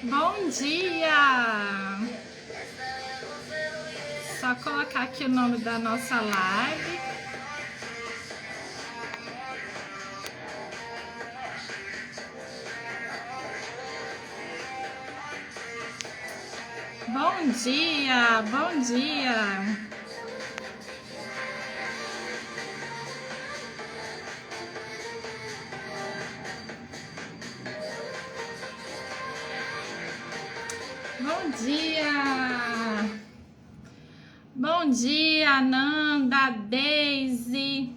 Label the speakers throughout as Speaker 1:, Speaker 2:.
Speaker 1: Bom dia! Só colocar aqui o nome da nossa live. Bom dia, bom dia! Bom dia! Bom dia, Nanda, Daisy,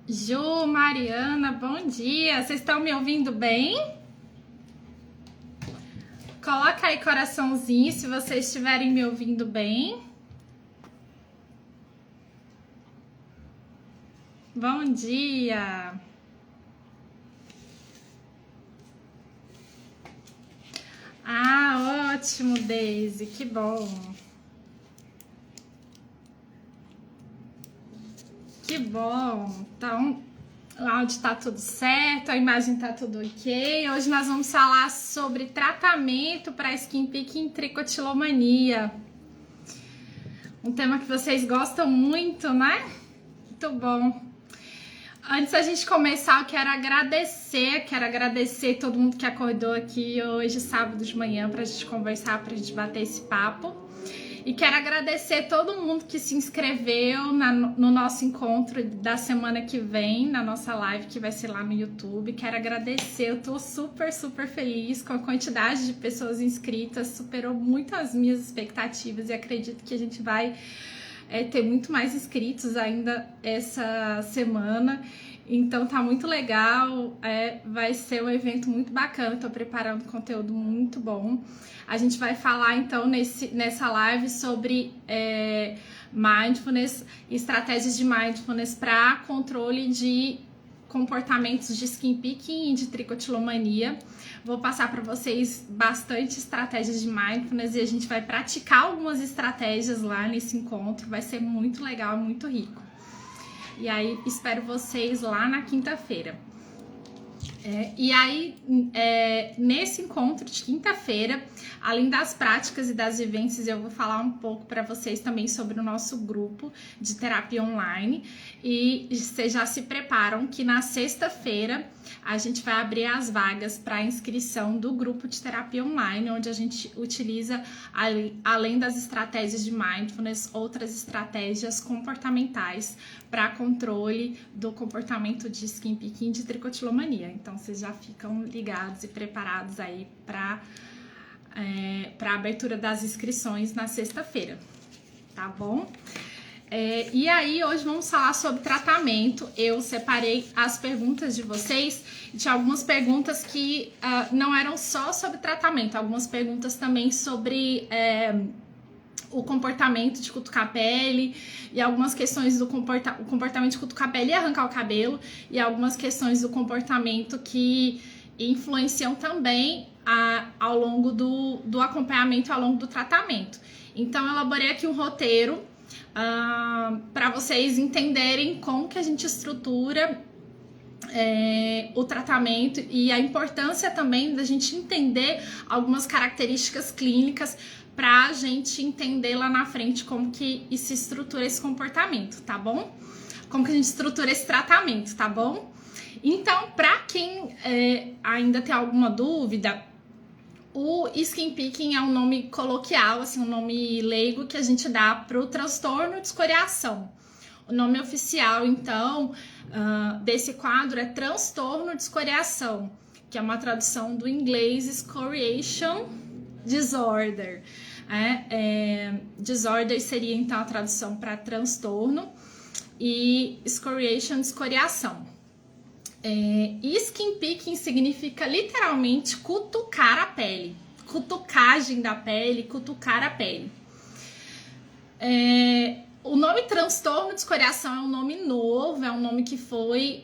Speaker 1: Ju, Mariana, bom dia! Vocês estão me ouvindo bem? Coloca aí coraçãozinho se vocês estiverem me ouvindo bem. Bom dia! Ah, ótimo, Daisy, que bom! Que bom! Então, o áudio tá tudo certo, a imagem tá tudo ok. Hoje nós vamos falar sobre tratamento para skin picking tricotilomania. Um tema que vocês gostam muito, né? Muito bom. Antes da gente começar, eu quero agradecer todo mundo que acordou aqui hoje, sábado de manhã, pra gente conversar, pra gente bater esse papo. E quero agradecer todo mundo que se inscreveu no nosso encontro da semana que vem, na nossa live que vai ser lá no YouTube. Quero agradecer, eu tô super, super feliz com a quantidade de pessoas inscritas, superou muito as minhas expectativas e acredito que a gente vai ter muito mais inscritos ainda essa semana. Então tá muito legal, vai ser um evento muito bacana, tô preparando conteúdo muito bom. A gente vai falar então nessa live sobre mindfulness, estratégias de mindfulness para controle de comportamentos de skin picking e de tricotilomania. Vou passar para vocês bastante estratégias de mindfulness e a gente vai praticar algumas estratégias lá nesse encontro, vai ser muito legal, muito rico. E aí, espero vocês lá na quinta-feira. Nesse encontro de quinta-feira, além das práticas e das vivências, eu vou falar um pouco para vocês também sobre o nosso grupo de terapia online. E vocês já se preparam que na sexta-feira a gente vai abrir as vagas para inscrição do grupo de terapia online, onde a gente utiliza, além das estratégias de mindfulness, outras estratégias comportamentais para controle do comportamento de skin picking e de tricotilomania. Então, vocês já ficam ligados e preparados aí para a abertura das inscrições na sexta-feira, tá bom? E aí, hoje vamos falar sobre tratamento. Eu separei as perguntas de vocês e tinha algumas perguntas que não eram só sobre tratamento, algumas perguntas também sobre o comportamento de cutucar a pele e algumas questões do comportamento de cutucar a pele e arrancar o cabelo e algumas questões do comportamento que influenciam também ao longo do acompanhamento, ao longo do tratamento. Então, eu elaborei aqui um roteiro para vocês entenderem como que a gente estrutura o tratamento e a importância também da gente entender algumas características clínicas para a gente entender lá na frente como que se estrutura esse comportamento, tá bom? Como que a gente estrutura esse tratamento, tá bom? Então, para quem ainda tem alguma dúvida, o skin picking é um nome coloquial, assim, um nome leigo que a gente dá para o transtorno de escoriação. O nome oficial, então, desse quadro é transtorno de escoriação, que é uma tradução do inglês scoriation disorder. Disorder seria, então, a tradução para transtorno e scoriation, escoriação. Skin picking significa literalmente cutucar a pele, cutucagem da pele, cutucar a pele. O nome transtorno de escoriação é um nome novo, é um nome que foi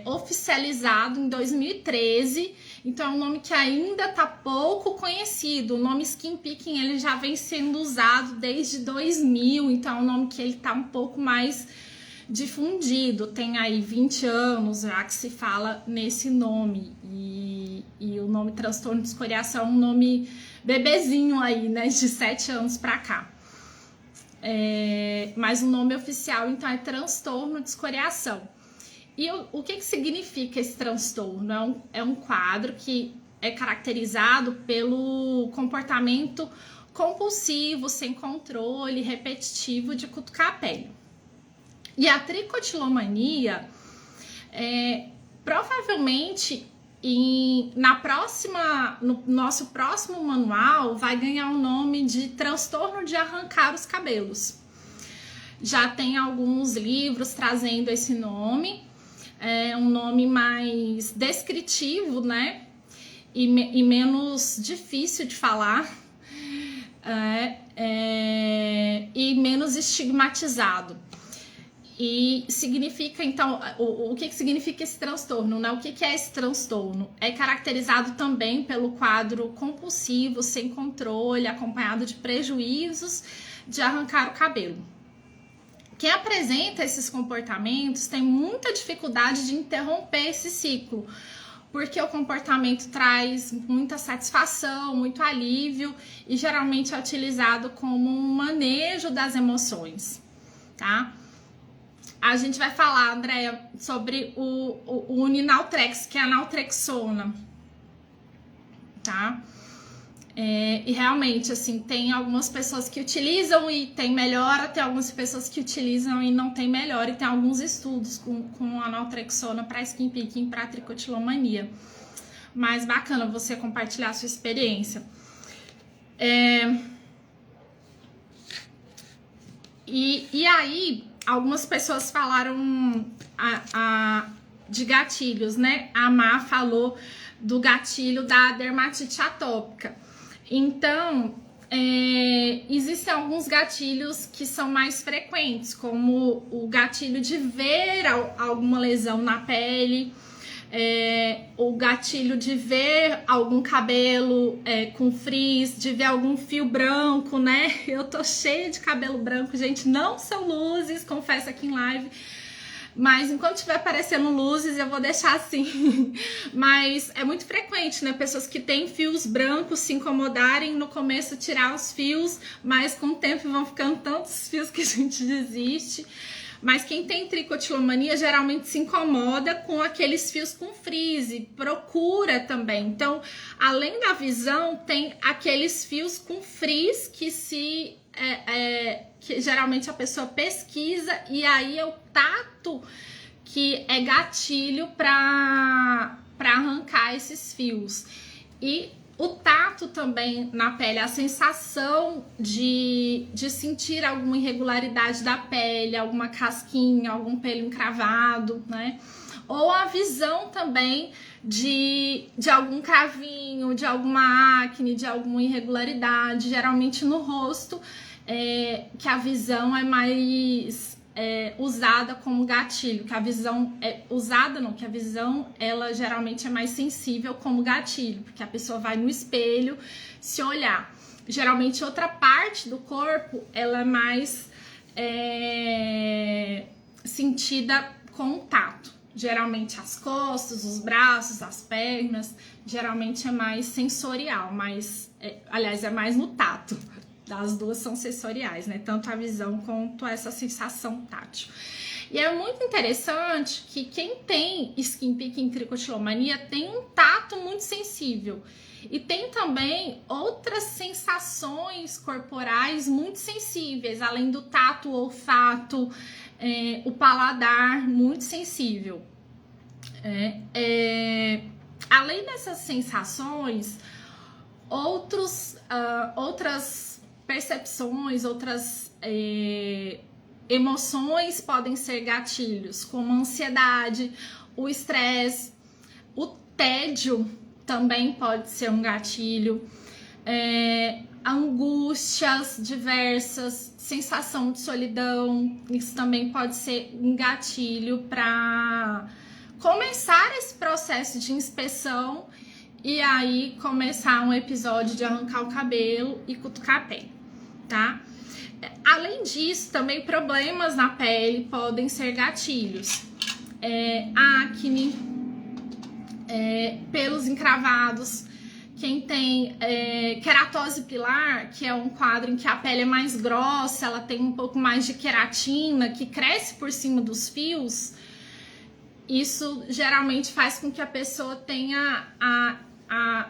Speaker 1: oficializado em 2013, então é um nome que ainda está pouco conhecido. O nome skin picking ele já vem sendo usado desde 2000, então é um nome que ele está um pouco mais difundido, tem aí 20 anos já que se fala nesse nome e E o nome transtorno de escoriação é um nome bebezinho aí, né, de 7 anos pra cá. Mas o nome oficial, então, é transtorno de escoriação. E o que significa esse transtorno? É um quadro que é caracterizado pelo comportamento compulsivo, sem controle, repetitivo de cutucar a pele. E a tricotilomania, provavelmente, no nosso próximo manual, vai ganhar o nome de transtorno de arrancar os cabelos. Já tem alguns livros trazendo esse nome, um nome mais descritivo, né? E menos difícil de falar, e menos estigmatizado. E significa, então, o que significa esse transtorno, né? O que é esse transtorno? É caracterizado também pelo quadro compulsivo, sem controle, acompanhado de prejuízos de arrancar o cabelo. Quem apresenta esses comportamentos tem muita dificuldade de interromper esse ciclo, porque o comportamento traz muita satisfação, muito alívio e geralmente é utilizado como um manejo das emoções, tá? A gente vai falar, Andréia, sobre o Uninaltrex, que é a naltrexona, tá? E realmente, assim, tem algumas pessoas que utilizam e tem melhora, tem algumas pessoas que utilizam e não tem melhora, e tem alguns estudos com a naltrexona para skin picking, para tricotilomania. Mas bacana você compartilhar a sua experiência. E aí, algumas pessoas falaram de gatilhos, né? A Má falou do gatilho da dermatite atópica. Então, existem alguns gatilhos que são mais frequentes, como o gatilho de ver alguma lesão na pele, o gatilho de ver algum cabelo com frizz, de ver algum fio branco, né? Eu tô cheia de cabelo branco, gente, não são luzes, confesso aqui em live. Mas enquanto estiver aparecendo luzes, eu vou deixar assim. Mas é muito frequente, né? Pessoas que têm fios brancos se incomodarem no começo, tirar os fios, mas com o tempo vão ficando tantos fios que a gente desiste. Mas quem tem tricotilomania geralmente se incomoda com aqueles fios com frizz, procura também. Então, além da visão, tem aqueles fios com frizz que geralmente a pessoa pesquisa, e aí é o tato que é gatilho para arrancar esses fios. E o tato também na pele, a sensação de sentir alguma irregularidade da pele, alguma casquinha, algum pelo encravado, né? Ou a visão também de algum cravinho, de alguma acne, de alguma irregularidade, geralmente no rosto, que a visão é mais usada como gatilho, que a visão que a visão ela geralmente é mais sensível como gatilho, porque a pessoa vai no espelho se olhar. Geralmente outra parte do corpo ela é mais sentida com o tato. Geralmente as costas, os braços, as pernas, geralmente é mais sensorial, aliás, é mais no tato. As duas são sensoriais, né? Tanto a visão quanto essa sensação tátil. E é muito interessante que quem tem skin picking tricotilomania tem um tato muito sensível. E tem também outras sensações corporais muito sensíveis, além do tato, o olfato, o paladar muito sensível. Além dessas sensações, outras percepções, outras emoções podem ser gatilhos, como a ansiedade, o estresse, o tédio também pode ser um gatilho, angústias diversas, sensação de solidão, isso também pode ser um gatilho para começar esse processo de inspeção e aí começar um episódio de arrancar o cabelo e cutucar a pele, tá? Além disso, também problemas na pele podem ser gatilhos. Acne, pelos encravados, quem tem queratose pilar, que é um quadro em que a pele é mais grossa, ela tem um pouco mais de queratina, que cresce por cima dos fios, isso geralmente faz com que a pessoa tenha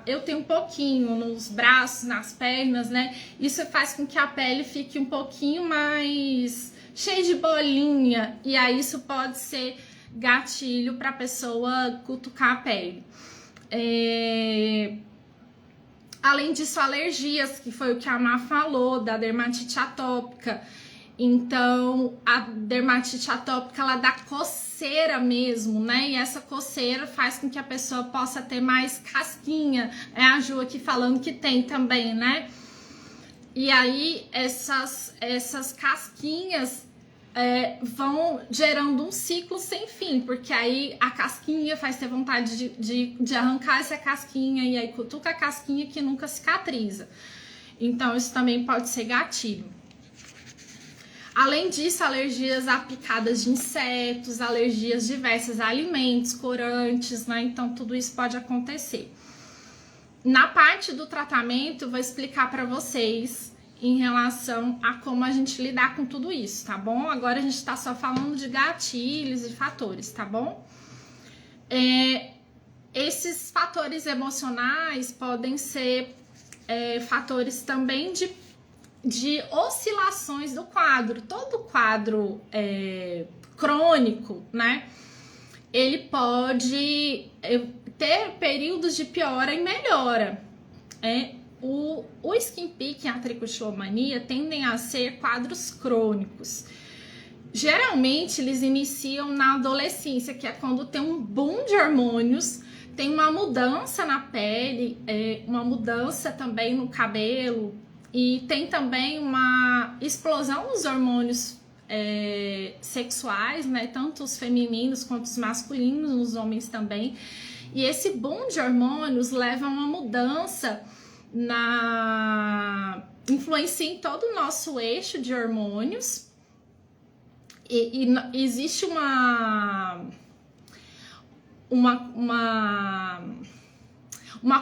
Speaker 1: eu tenho um pouquinho nos braços, nas pernas, né? Isso faz com que a pele fique um pouquinho mais cheia de bolinha, e aí isso pode ser gatilho para a pessoa cutucar a pele. Além disso, alergias, que foi o que a Má falou, da dermatite atópica. Então, a dermatite atópica, ela dá coceira mesmo, né? E essa coceira faz com que a pessoa possa ter mais casquinha. É a Ju aqui falando que tem também, né? E aí, essas casquinhas vão gerando um ciclo sem fim, porque aí a casquinha faz ter vontade de arrancar essa casquinha, e aí cutuca a casquinha que nunca cicatriza. Então, isso também pode ser gatilho. Além disso, alergias a picadas de insetos, alergias diversas a alimentos, corantes, né? Então, tudo isso pode acontecer. Na parte do tratamento, vou explicar para vocês em relação a como a gente lidar com tudo isso, tá bom? Agora a gente tá só falando de gatilhos e fatores, tá bom? Esses fatores emocionais podem ser fatores também de oscilações do quadro. Todo quadro crônico, né? Ele pode ter períodos de piora e melhora. O skin picking e a tricotilomania tendem a ser quadros crônicos. Geralmente eles iniciam na adolescência, que é quando tem um boom de hormônios, tem uma mudança na pele, uma mudança também no cabelo, e tem também uma explosão dos hormônios sexuais, né? Tanto os femininos quanto os masculinos, nos homens também. E esse boom de hormônios leva a uma mudança influencia em todo o nosso eixo de hormônios. E existe uma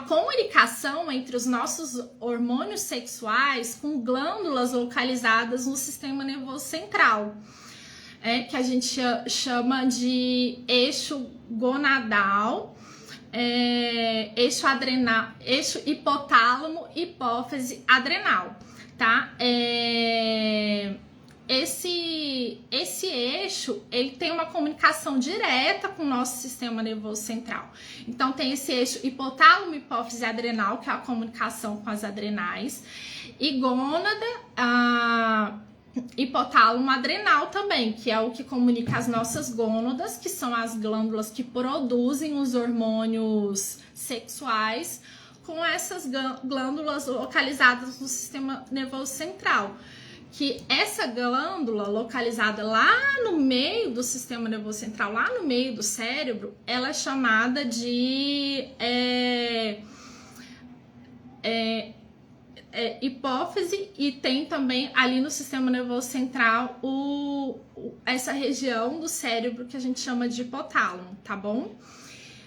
Speaker 1: comunicação entre os nossos hormônios sexuais com glândulas localizadas no sistema nervoso central, que a gente chama de eixo gonadal, eixo adrenal, eixo hipotálamo, hipófise adrenal, tá? Esse eixo, ele tem uma comunicação direta com o nosso sistema nervoso central. Então, tem esse eixo hipotálamo, hipófise adrenal, que é a comunicação com as adrenais, e gônada, hipotálamo adrenal também, que é o que comunica as nossas gônadas, que são as glândulas que produzem os hormônios sexuais, com essas glândulas localizadas no sistema nervoso central. Que essa glândula localizada lá no meio do sistema nervoso central, lá no meio do cérebro, ela é chamada de hipófise, e tem também ali no sistema nervoso central essa região do cérebro que a gente chama de hipotálamo, tá bom?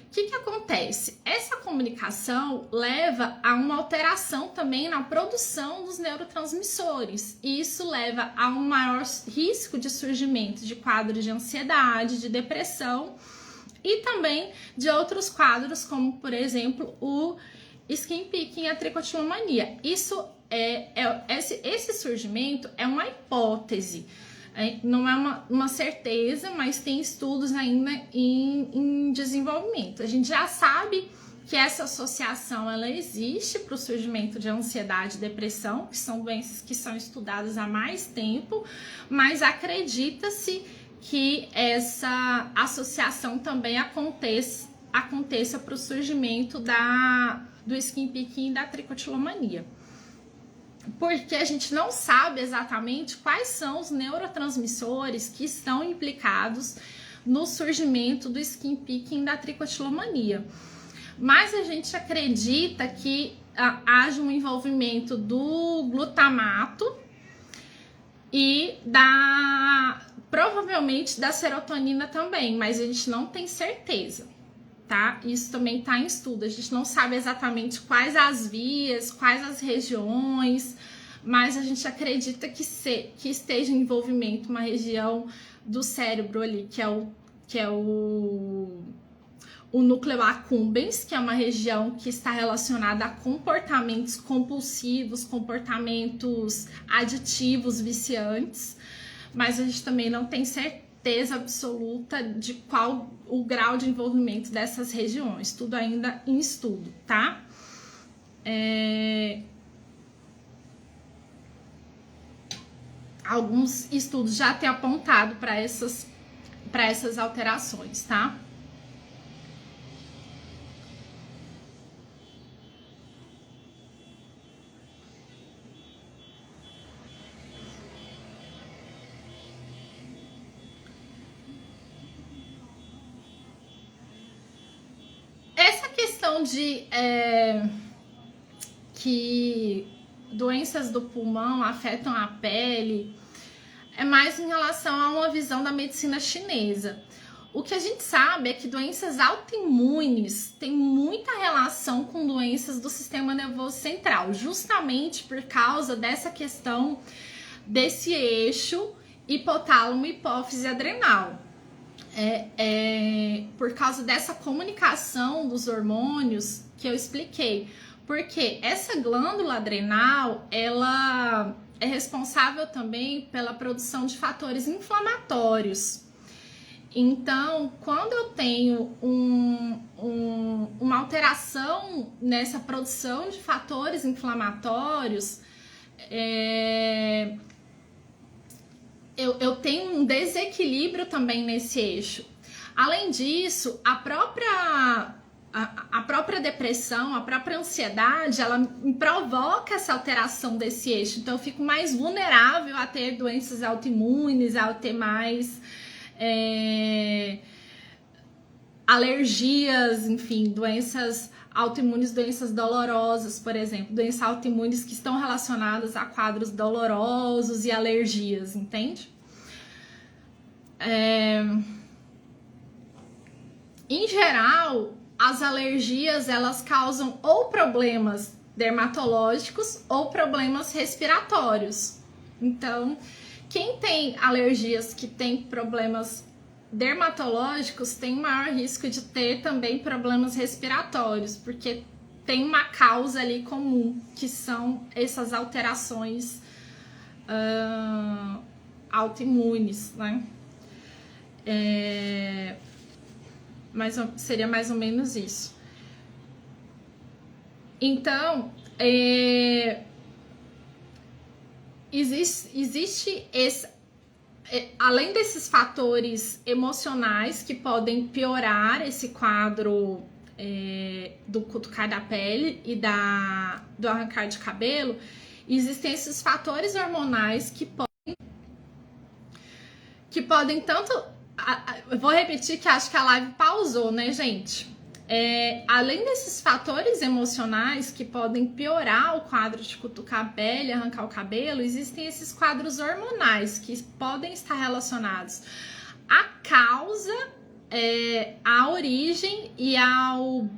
Speaker 1: O que acontece? Essa comunicação leva a uma alteração também na produção dos neurotransmissores, e isso leva a um maior risco de surgimento de quadros de ansiedade, de depressão e também de outros quadros, como por exemplo o skin picking e a tricotilomania. Isso esse surgimento é uma hipótese. Não é uma certeza, mas tem estudos ainda em desenvolvimento. A gente já sabe que essa associação ela existe para o surgimento de ansiedade e depressão, que são doenças que são estudadas há mais tempo, mas acredita-se que essa associação também aconteça para o surgimento do skin picking e da tricotilomania. Porque a gente não sabe exatamente quais são os neurotransmissores que estão implicados no surgimento do skin picking e da tricotilomania. Mas a gente acredita que haja um envolvimento do glutamato e provavelmente da serotonina também, mas a gente não tem certeza, tá? Isso também tá em estudo. A gente não sabe exatamente quais as vias, quais as regiões, mas a gente acredita que esteja em envolvimento uma região do cérebro ali, que é o núcleo accumbens, que é uma região que está relacionada a comportamentos compulsivos, comportamentos aditivos, viciantes, mas a gente também não tem certeza absoluta de qual o grau de envolvimento dessas regiões, tudo ainda em estudo, tá? Alguns estudos já têm apontado para essas alterações, tá? Essa questão de que doenças do pulmão afetam a pele é mais em relação a uma visão da medicina chinesa. O que a gente sabe é que doenças autoimunes têm muita relação com doenças do sistema nervoso central, justamente por causa dessa questão desse eixo hipotálamo, hipófise adrenal. Por causa dessa comunicação dos hormônios que eu expliquei. Porque essa glândula adrenal, ela é responsável também pela produção de fatores inflamatórios. Então, quando eu tenho uma alteração nessa produção de fatores inflamatórios, eu tenho um desequilíbrio também nesse eixo. Além disso, a própria depressão, a própria ansiedade, ela me provoca essa alteração desse eixo. Então, eu fico mais vulnerável a ter doenças autoimunes, a ter mais alergias, enfim, doenças autoimunes, doenças dolorosas, por exemplo, doenças autoimunes que estão relacionadas a quadros dolorosos e alergias, entende? Em geral, as alergias, elas causam ou problemas dermatológicos ou problemas respiratórios. Então, quem tem alergias que tem problemas dermatológicos tem maior risco de ter também problemas respiratórios, porque tem uma causa ali comum, que são essas alterações autoimunes, né? Seria mais ou menos isso. Então, existe esse, além desses fatores emocionais que podem piorar esse quadro do cutucar da pele e do arrancar de cabelo, existem esses fatores hormonais que podem tanto... Eu vou repetir que acho que a live pausou, né, gente? Além desses fatores emocionais que podem piorar o quadro de cutucar a pele, arrancar o cabelo, existem esses quadros hormonais que podem estar relacionados à causa, à origem e ao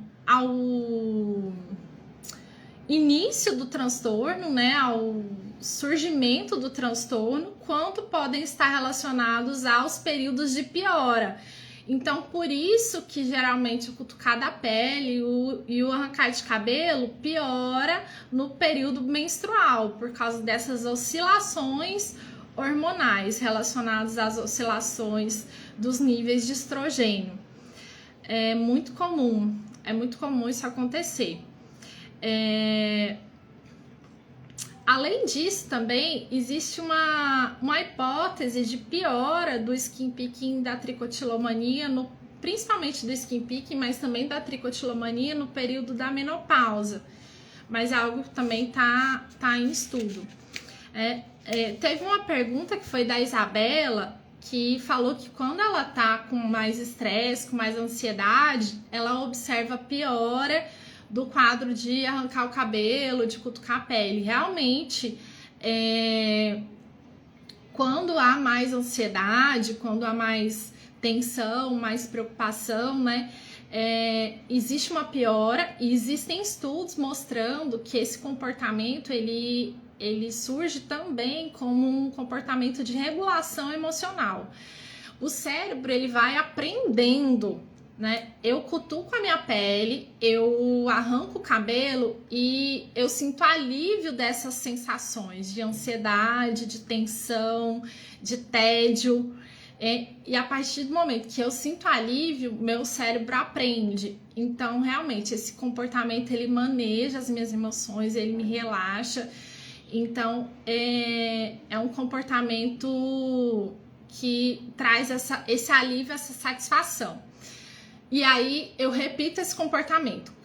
Speaker 1: início do transtorno, né, ao surgimento do transtorno, quanto podem estar relacionados aos períodos de piora. Então, por isso que geralmente o cutucar da pele e o arrancar de cabelo piora no período menstrual, por causa dessas oscilações hormonais relacionadas às oscilações dos níveis de estrogênio. É muito comum isso acontecer. Além disso, também existe uma hipótese de piora do skin picking, da tricotilomania, principalmente do skin picking, mas também da tricotilomania no período da menopausa. Mas é algo que também tá em estudo. Teve uma pergunta que foi da Isabela, que falou que quando ela tá com mais estresse, com mais ansiedade, ela observa piora do quadro de arrancar o cabelo, de cutucar a pele. Realmente, quando há mais ansiedade, quando há mais tensão, mais preocupação, né? Existe uma piora e existem estudos mostrando que esse comportamento ele surge também como um comportamento de regulação emocional. O cérebro ele vai aprendendo, né? Eu cutuco a minha pele, eu arranco o cabelo e eu sinto alívio dessas sensações de ansiedade, de tensão, de tédio. E a partir do momento que eu sinto alívio, meu cérebro aprende. Então, realmente, esse comportamento, ele maneja as minhas emoções, ele me relaxa. Então, é um comportamento que traz esse alívio, essa satisfação. E aí, eu repito esse comportamento.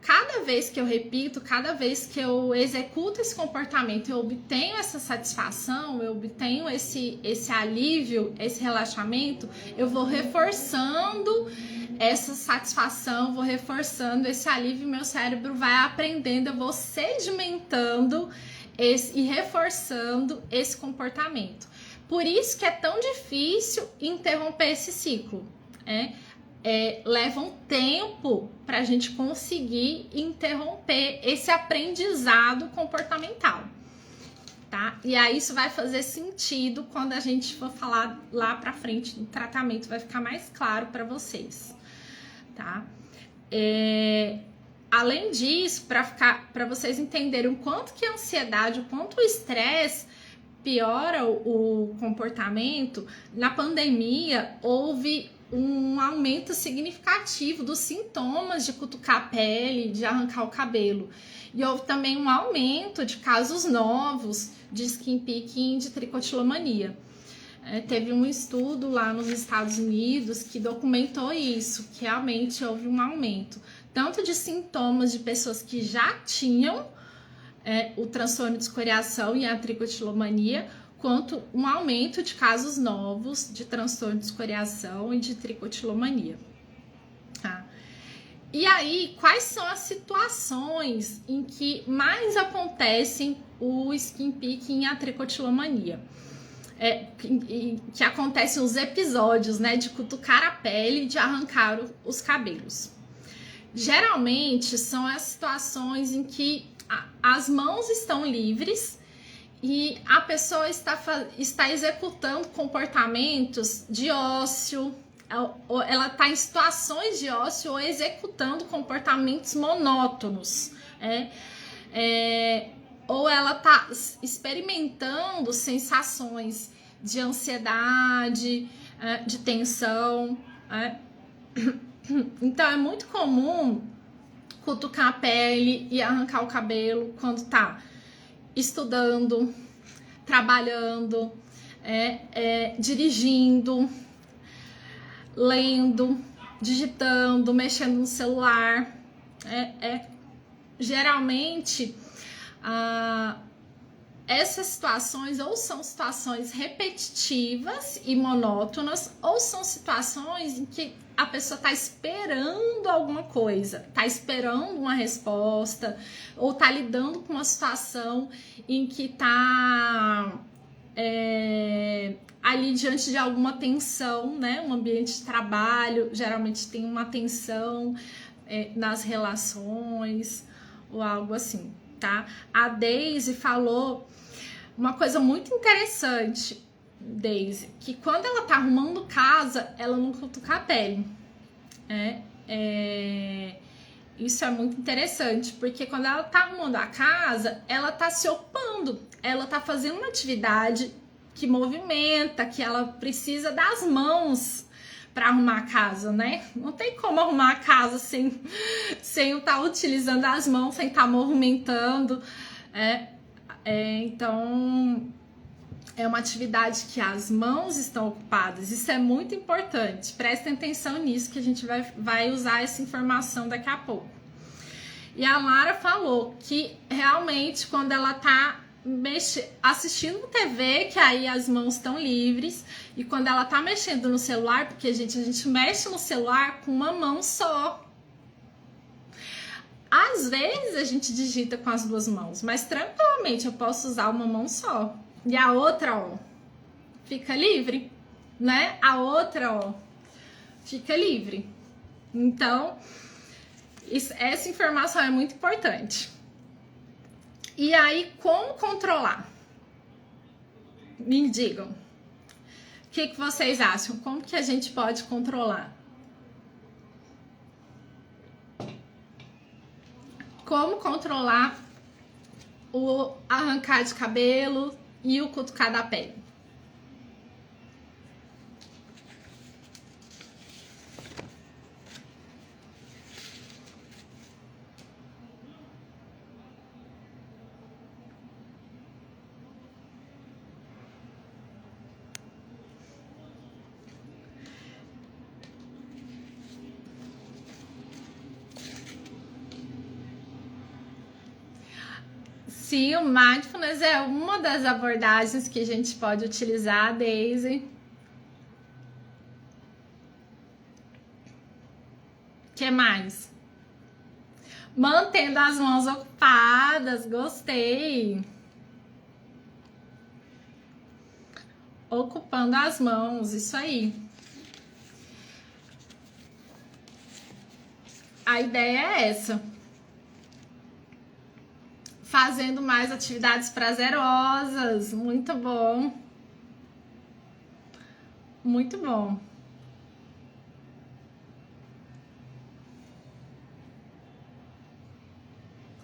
Speaker 1: Cada vez que eu repito, cada vez que eu executo esse comportamento, eu obtenho essa satisfação, eu obtenho esse alívio, esse relaxamento, eu vou reforçando essa satisfação, vou reforçando esse alívio, meu cérebro vai aprendendo, eu vou sedimentando e reforçando esse comportamento. Por isso que é tão difícil interromper esse ciclo, leva um tempo para a gente conseguir interromper esse aprendizado comportamental, tá? E aí isso vai fazer sentido quando a gente for falar lá para frente do tratamento, vai ficar mais claro para vocês, tá? Além disso, para vocês entenderem o quanto que a ansiedade, o quanto o estresse piora o comportamento, na pandemia houve um aumento significativo dos sintomas de cutucar a pele, de arrancar o cabelo. E houve também um aumento de casos novos de skin picking, de tricotilomania. Teve um estudo lá nos Estados Unidos que documentou isso, que realmente houve um aumento, tanto de sintomas de pessoas que já tinham o transtorno de escoriação e a tricotilomania, quanto um aumento de casos novos de transtorno de escoriação e de tricotilomania. Tá? E aí, quais são as situações em que mais acontecem o skin picking e a tricotilomania? Que acontecem os episódios, né, de cutucar a pele e de arrancar os cabelos. Geralmente, são as situações em que as mãos estão livres e a pessoa está executando comportamentos de ócio, ela está em situações de ócio ou executando comportamentos monótonos, ou ela está experimentando sensações de ansiedade, de tensão. Então é muito comum cutucar a pele e arrancar o cabelo quando está estudando, trabalhando, dirigindo, lendo, digitando, mexendo no celular. Geralmente, essas situações ou são situações repetitivas e monótonas, ou são situações em que a pessoa está esperando alguma coisa, está esperando uma resposta, ou está lidando com uma situação em que está ali diante de alguma tensão, né? Um ambiente de trabalho, geralmente tem uma tensão nas relações, ou algo assim, tá? A Daisy falou uma coisa muito interessante, Daisy, que quando ela tá arrumando casa, ela não cutuca a pele. Isso é muito interessante, porque quando ela tá arrumando a casa, ela tá se ocupando, ela tá fazendo uma atividade que movimenta, que ela precisa das mãos para arrumar a casa, né? Não tem como arrumar a casa sem estar utilizando as mãos, sem estar movimentando. Então, é uma atividade que as mãos estão ocupadas. Isso é muito importante. Prestem atenção nisso, que a gente vai usar essa informação daqui a pouco. E a Lara falou que realmente quando ela tá assistindo TV, que aí as mãos estão livres, e quando ela tá mexendo no celular, porque a gente mexe no celular com uma mão só. Às vezes a gente digita com as duas mãos, mas tranquilamente eu posso usar uma mão só. E a outra, ó, fica livre, né? A outra, ó, fica livre. Então, essa informação é muito importante. E aí, como controlar? Me digam. O que vocês acham? Como que a gente pode controlar? Como controlar o arrancar de cabelo e o cutucar da pele? Sim, o mindfulness é uma das abordagens que a gente pode utilizar, Daisy. O que mais? Mantendo as mãos ocupadas, gostei. Ocupando as mãos, isso aí. A ideia é essa. Fazendo mais atividades prazerosas, muito bom. Muito bom.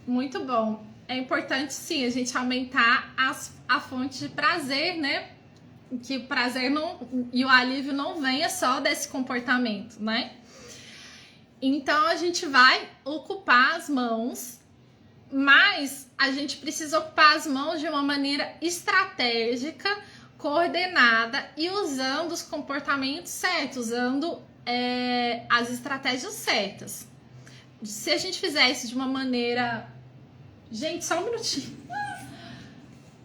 Speaker 1: Muito bom. É importante, sim, a gente aumentar a fonte de prazer, né? Que o prazer e o alívio não venha só desse comportamento, né? Então, a gente vai ocupar as mãos, mas a gente precisa ocupar as mãos de uma maneira estratégica, coordenada e usando os comportamentos certos, usando as estratégias certas. Se a gente fizer isso de uma maneira... Gente, só um minutinho.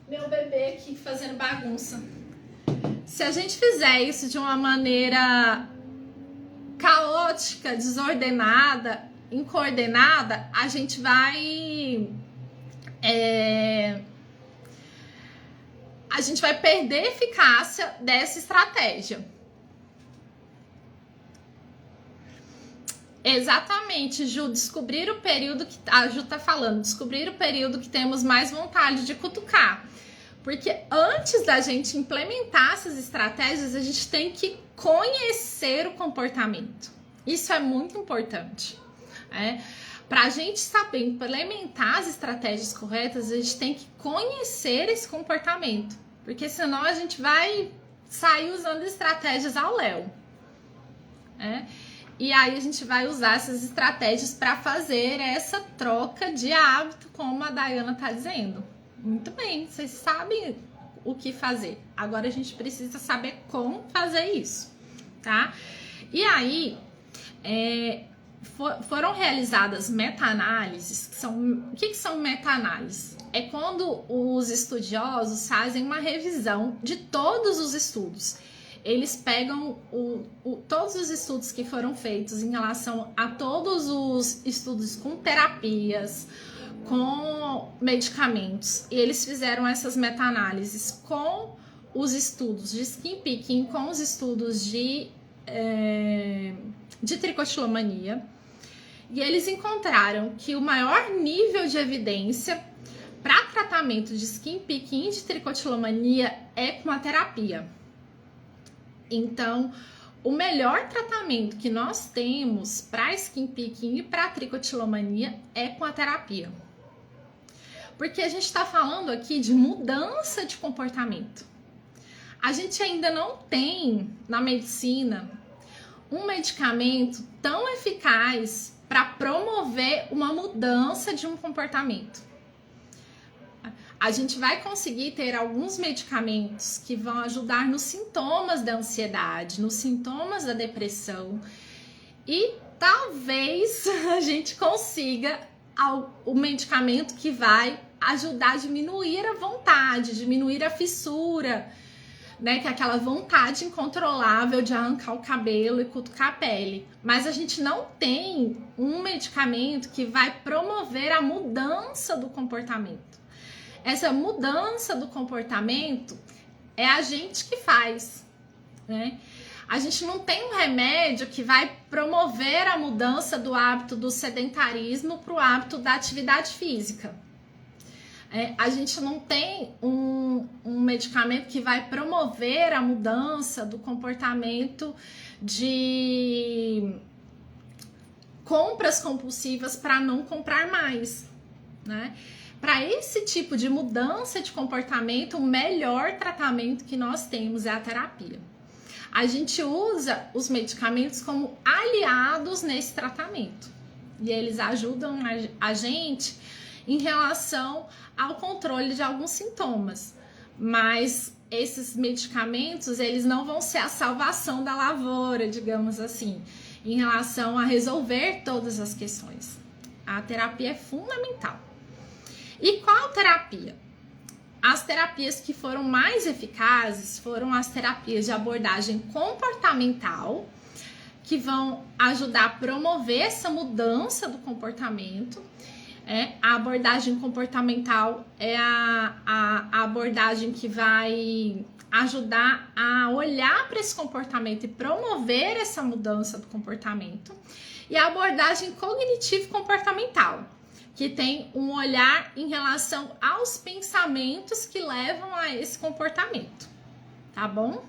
Speaker 1: Meu bebê aqui fazendo bagunça. Se a gente fizer isso de uma maneira caótica, desordenada, incoordenada, a gente vai perder a eficácia dessa estratégia. Exatamente, Ju, descobrir o período que a Ju tá falando, descobrir o período que temos mais vontade de cutucar. Porque antes da gente implementar essas estratégias, a gente tem que conhecer o comportamento. Isso é muito importante. Para a gente saber implementar as estratégias corretas, a gente tem que conhecer esse comportamento. Porque senão a gente vai sair usando estratégias ao léu. E aí a gente vai usar essas estratégias para fazer essa troca de hábito, como a Dayana está dizendo. Muito bem, vocês sabem o que fazer. Agora a gente precisa saber como fazer isso, tá? E aí, foram realizadas meta-análises. O que são meta-análises? É quando os estudiosos fazem uma revisão de todos os estudos. Eles pegam todos os estudos que foram feitos em relação a todos os estudos com terapias, com medicamentos, e eles fizeram essas meta-análises com os estudos de skin picking, com os estudos de tricotilomania, e eles encontraram que o maior nível de evidência para tratamento de skin picking e de tricotilomania é com a terapia. Então, o melhor tratamento que nós temos para skin picking e para tricotilomania é com a terapia. Porque a gente está falando aqui de mudança de comportamento. A gente ainda não tem na medicina um medicamento tão eficaz para promover uma mudança de um comportamento. A gente vai conseguir ter alguns medicamentos que vão ajudar nos sintomas da ansiedade, nos sintomas da depressão, e talvez a gente consiga o medicamento que vai ajudar a diminuir a vontade, diminuir a fissura, né? Que é aquela vontade incontrolável de arrancar o cabelo e cutucar a pele. Mas a gente não tem um medicamento que vai promover a mudança do comportamento. Essa mudança do comportamento é a gente que faz, né? A gente não tem um remédio que vai promover a mudança do hábito do sedentarismo para o hábito da atividade física. A gente não tem um medicamento que vai promover a mudança do comportamento de compras compulsivas para não comprar mais, né? Para esse tipo de mudança de comportamento, o melhor tratamento que nós temos é a terapia. A gente usa os medicamentos como aliados nesse tratamento e eles ajudam a gente em relação ao controle de alguns sintomas, mas esses medicamentos, eles não vão ser a salvação da lavoura, digamos assim, em relação a resolver todas as questões. A terapia é fundamental. E qual terapia? As terapias que foram mais eficazes foram as terapias de abordagem comportamental, que vão ajudar a promover essa mudança do comportamento. A abordagem comportamental é a abordagem que vai ajudar a olhar para esse comportamento e promover essa mudança do comportamento. E a abordagem cognitivo-comportamental, que tem um olhar em relação aos pensamentos que levam a esse comportamento, tá bom?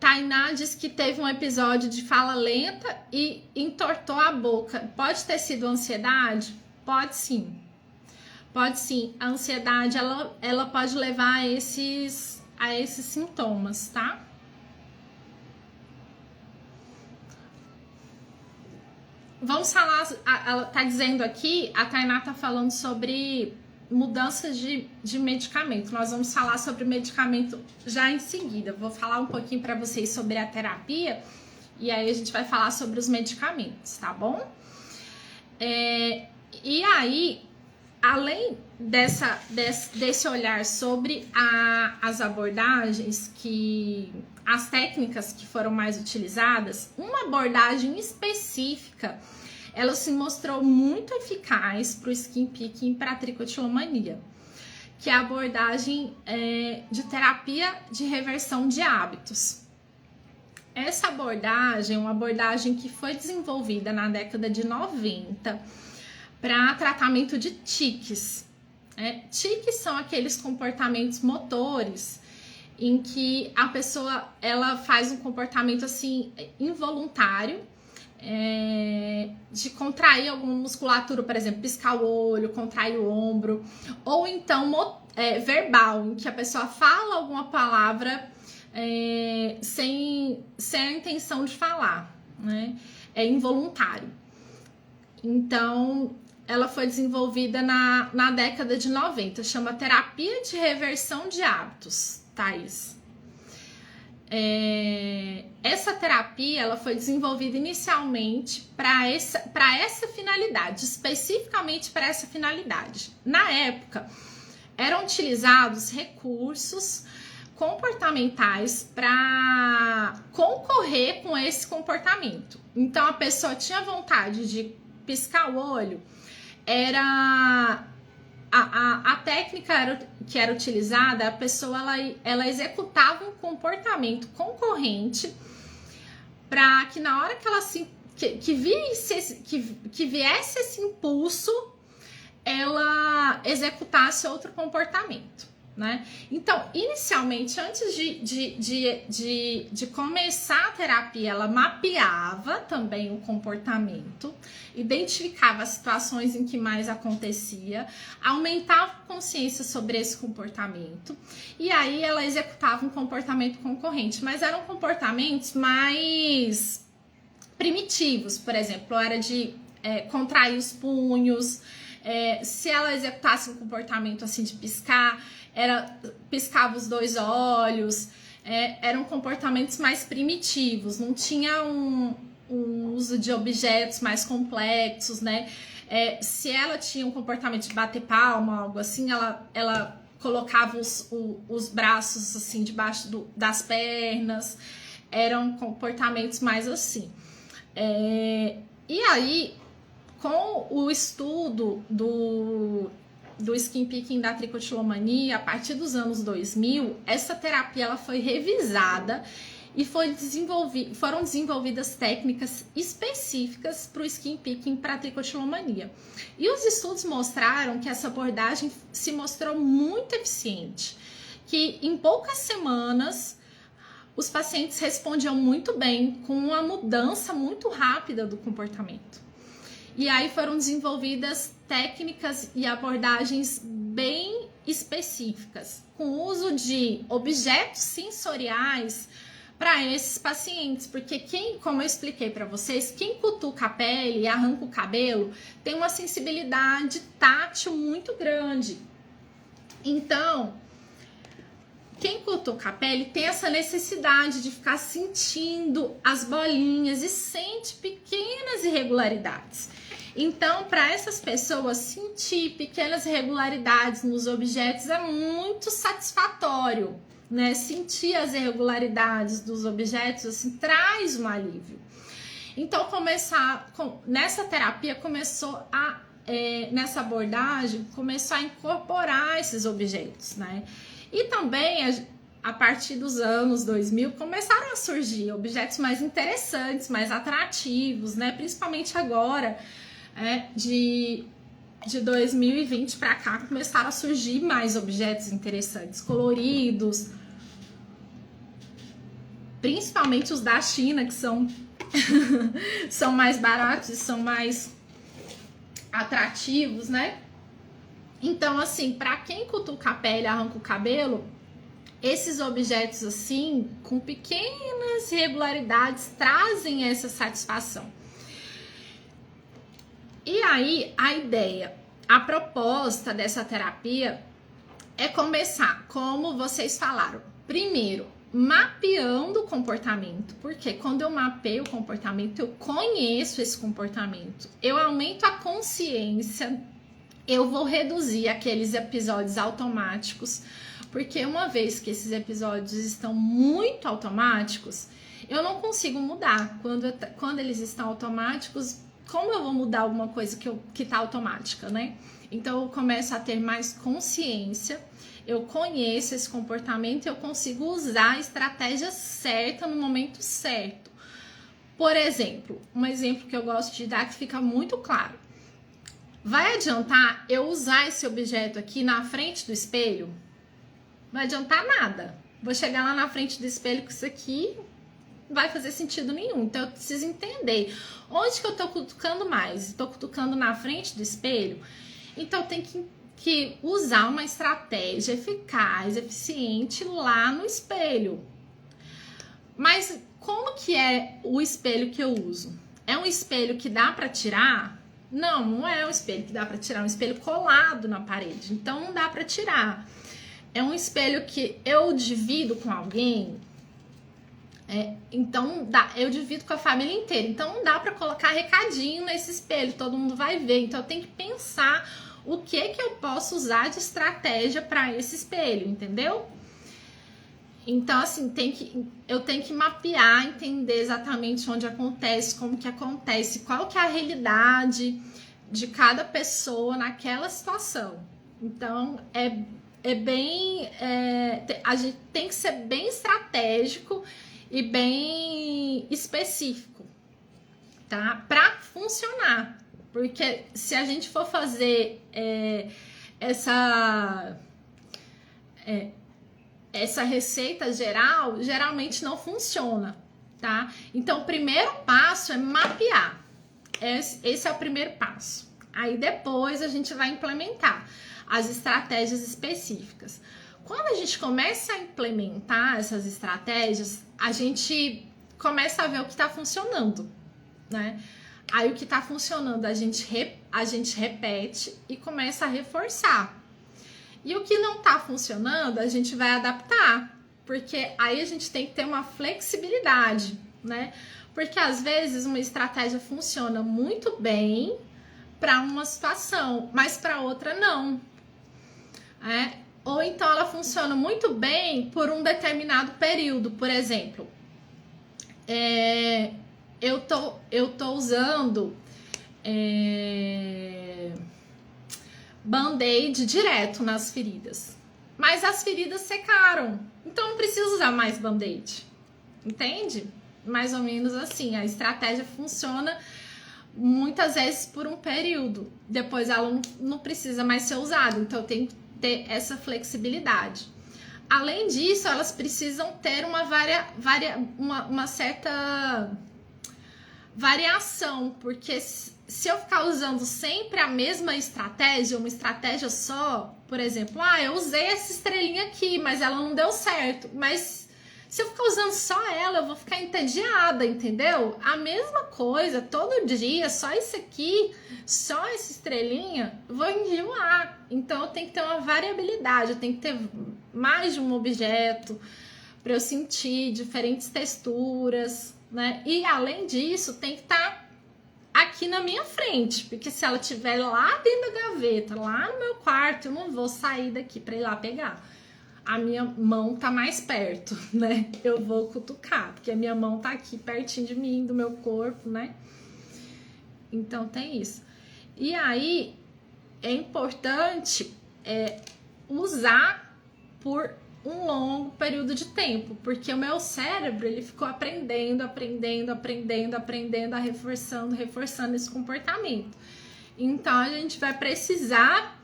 Speaker 1: Tainá diz que teve um episódio de fala lenta e entortou a boca. Pode ter sido ansiedade? Pode sim. Pode sim. A ansiedade, ela pode levar a esses sintomas, tá? Vamos falar, ela tá dizendo aqui, a Tainá tá falando sobre mudanças de medicamento. Nós vamos falar sobre medicamento já em seguida. Vou falar um pouquinho para vocês sobre a terapia e aí a gente vai falar sobre os medicamentos, tá bom? E aí, além desse olhar sobre as abordagens, as técnicas que foram mais utilizadas, uma abordagem específica ela se mostrou muito eficaz para o skin picking e para a tricotilomania, que é a abordagem de terapia de reversão de hábitos. Essa abordagem é uma abordagem que foi desenvolvida na década de 90 para tratamento de tiques. Tiques são aqueles comportamentos motores em que a pessoa ela faz um comportamento assim involuntário, de contrair alguma musculatura, por exemplo, piscar o olho, contrair o ombro, ou então verbal, em que a pessoa fala alguma palavra sem a intenção de falar, né? É involuntário. Então, ela foi desenvolvida na década de 90, chama terapia de reversão de hábitos, Thaís. Essa terapia ela foi desenvolvida inicialmente para essa finalidade, especificamente para essa finalidade. Na época, eram utilizados recursos comportamentais para concorrer com esse comportamento. Então, a pessoa tinha vontade de piscar o olho, a técnica que era utilizada, a pessoa ela executava um comportamento concorrente para que na hora que ela que viesse esse impulso, ela executasse outro comportamento, né? Então, inicialmente, antes de começar a terapia, ela mapeava também o comportamento, identificava as situações em que mais acontecia, aumentava a consciência sobre esse comportamento e aí ela executava um comportamento concorrente, mas eram comportamentos mais primitivos, por exemplo, era de contrair os punhos, se ela executasse um comportamento assim de piscar, piscava os dois olhos, eram comportamentos mais primitivos, não tinha um uso de objetos mais complexos, né? Se ela tinha um comportamento de bater palma, algo assim, ela colocava os braços assim debaixo das pernas, eram comportamentos mais assim. E aí, com o estudo do skin picking da tricotilomania, a partir dos anos 2000, essa terapia ela foi revisada e foram desenvolvidas técnicas específicas para o skin picking para a tricotilomania. E os estudos mostraram que essa abordagem se mostrou muito eficiente, que em poucas semanas os pacientes respondiam muito bem, com uma mudança muito rápida do comportamento. E aí foram desenvolvidas técnicas e abordagens bem específicas, com o uso de objetos sensoriais para esses pacientes, porque como eu expliquei para vocês, quem cutuca a pele e arranca o cabelo tem uma sensibilidade tátil muito grande. Então, quem cutuca a pele tem essa necessidade de ficar sentindo as bolinhas e sente pequenas irregularidades. Então, para essas pessoas, sentir pequenas irregularidades nos objetos é muito satisfatório, né? Sentir as irregularidades dos objetos assim, traz um alívio. Então, nessa terapia nessa abordagem, começou a incorporar esses objetos, né? E também, a partir dos anos 2000, começaram a surgir objetos mais interessantes, mais atrativos, né? Principalmente agora, de 2020 para cá, começaram a surgir mais objetos interessantes, coloridos, principalmente os da China, que são, são mais baratos e são mais atrativos, né? Então, assim, para quem cutuca a pele, arranca o cabelo, esses objetos assim, com pequenas irregularidades, trazem essa satisfação. E aí, a proposta dessa terapia é começar, como vocês falaram, primeiro, mapeando o comportamento, porque quando eu mapeio o comportamento, eu conheço esse comportamento, eu aumento a consciência, eu vou reduzir aqueles episódios automáticos, porque uma vez que esses episódios estão muito automáticos, eu não consigo mudar. Quando eles estão automáticos, como eu vou mudar alguma coisa que tá automática, né? Então eu começo a ter mais consciência, eu conheço esse comportamento e eu consigo usar a estratégia certa no momento certo. Por exemplo, um exemplo que eu gosto de dar que fica muito claro. Vai adiantar eu usar esse objeto aqui na frente do espelho? Não vai adiantar nada. Vou chegar lá na frente do espelho com isso aqui, não vai fazer sentido nenhum. Então eu preciso entender onde que eu tô cutucando mais. Tô cutucando na frente do espelho? Então tem que usar uma estratégia eficaz, eficiente lá no espelho. Mas como que é o espelho que eu uso? É um espelho que dá para tirar? Não, não é um espelho que dá para tirar, é um espelho colado na parede. Então não dá para tirar. É um espelho que eu divido com alguém. Então eu divido com a família inteira. Então não dá para colocar recadinho nesse espelho, todo mundo vai ver. Então eu tenho que pensar o que eu posso usar de estratégia para esse espelho, entendeu? Então assim, eu tenho que mapear, entender exatamente onde acontece, como que acontece, qual que é a realidade de cada pessoa naquela situação. Então a gente tem que ser bem estratégico e bem específico, tá? Para funcionar, porque se a gente for fazer essa receita geral, geralmente não funciona, tá? Então o primeiro passo é mapear, esse é o primeiro passo. Aí depois a gente vai implementar as estratégias específicas. Quando a gente começa a implementar essas estratégias, a gente começa a ver o que está funcionando, né? Aí o que está funcionando a gente repete e começa a reforçar. E o que não está funcionando, a gente vai adaptar, porque aí a gente tem que ter uma flexibilidade, né? Porque às vezes uma estratégia funciona muito bem para uma situação, mas para outra não. Ou então ela funciona muito bem por um determinado período. Por exemplo, eu tô usando band-aid direto nas feridas. Mas as feridas secaram, então não precisa usar mais band-aid. Entende? Mais ou menos assim, a estratégia funciona muitas vezes por um período. Depois ela não precisa mais ser usada, então eu tenho que ter essa flexibilidade. Além disso, elas precisam ter uma certa variação, porque se eu ficar usando sempre a mesma estratégia, uma estratégia só, por exemplo, eu usei essa estrelinha aqui, mas ela não deu certo, mas se eu ficar usando só ela, eu vou ficar entediada, entendeu? A mesma coisa, todo dia, só isso aqui, só essa estrelinha, eu vou enjoar. Então eu tenho que ter uma variabilidade, eu tenho que ter mais de um objeto para eu sentir diferentes texturas, né? E além disso, tem que estar aqui na minha frente, porque se ela estiver lá dentro da gaveta, lá no meu quarto, eu não vou sair daqui para ir lá pegar. A minha mão tá mais perto, né? Eu vou cutucar, porque a minha mão tá aqui pertinho de mim, do meu corpo, né? Então tem isso. E aí é importante usar por um longo período de tempo, porque o meu cérebro, ele ficou aprendendo, reforçando esse comportamento. Então a gente vai precisar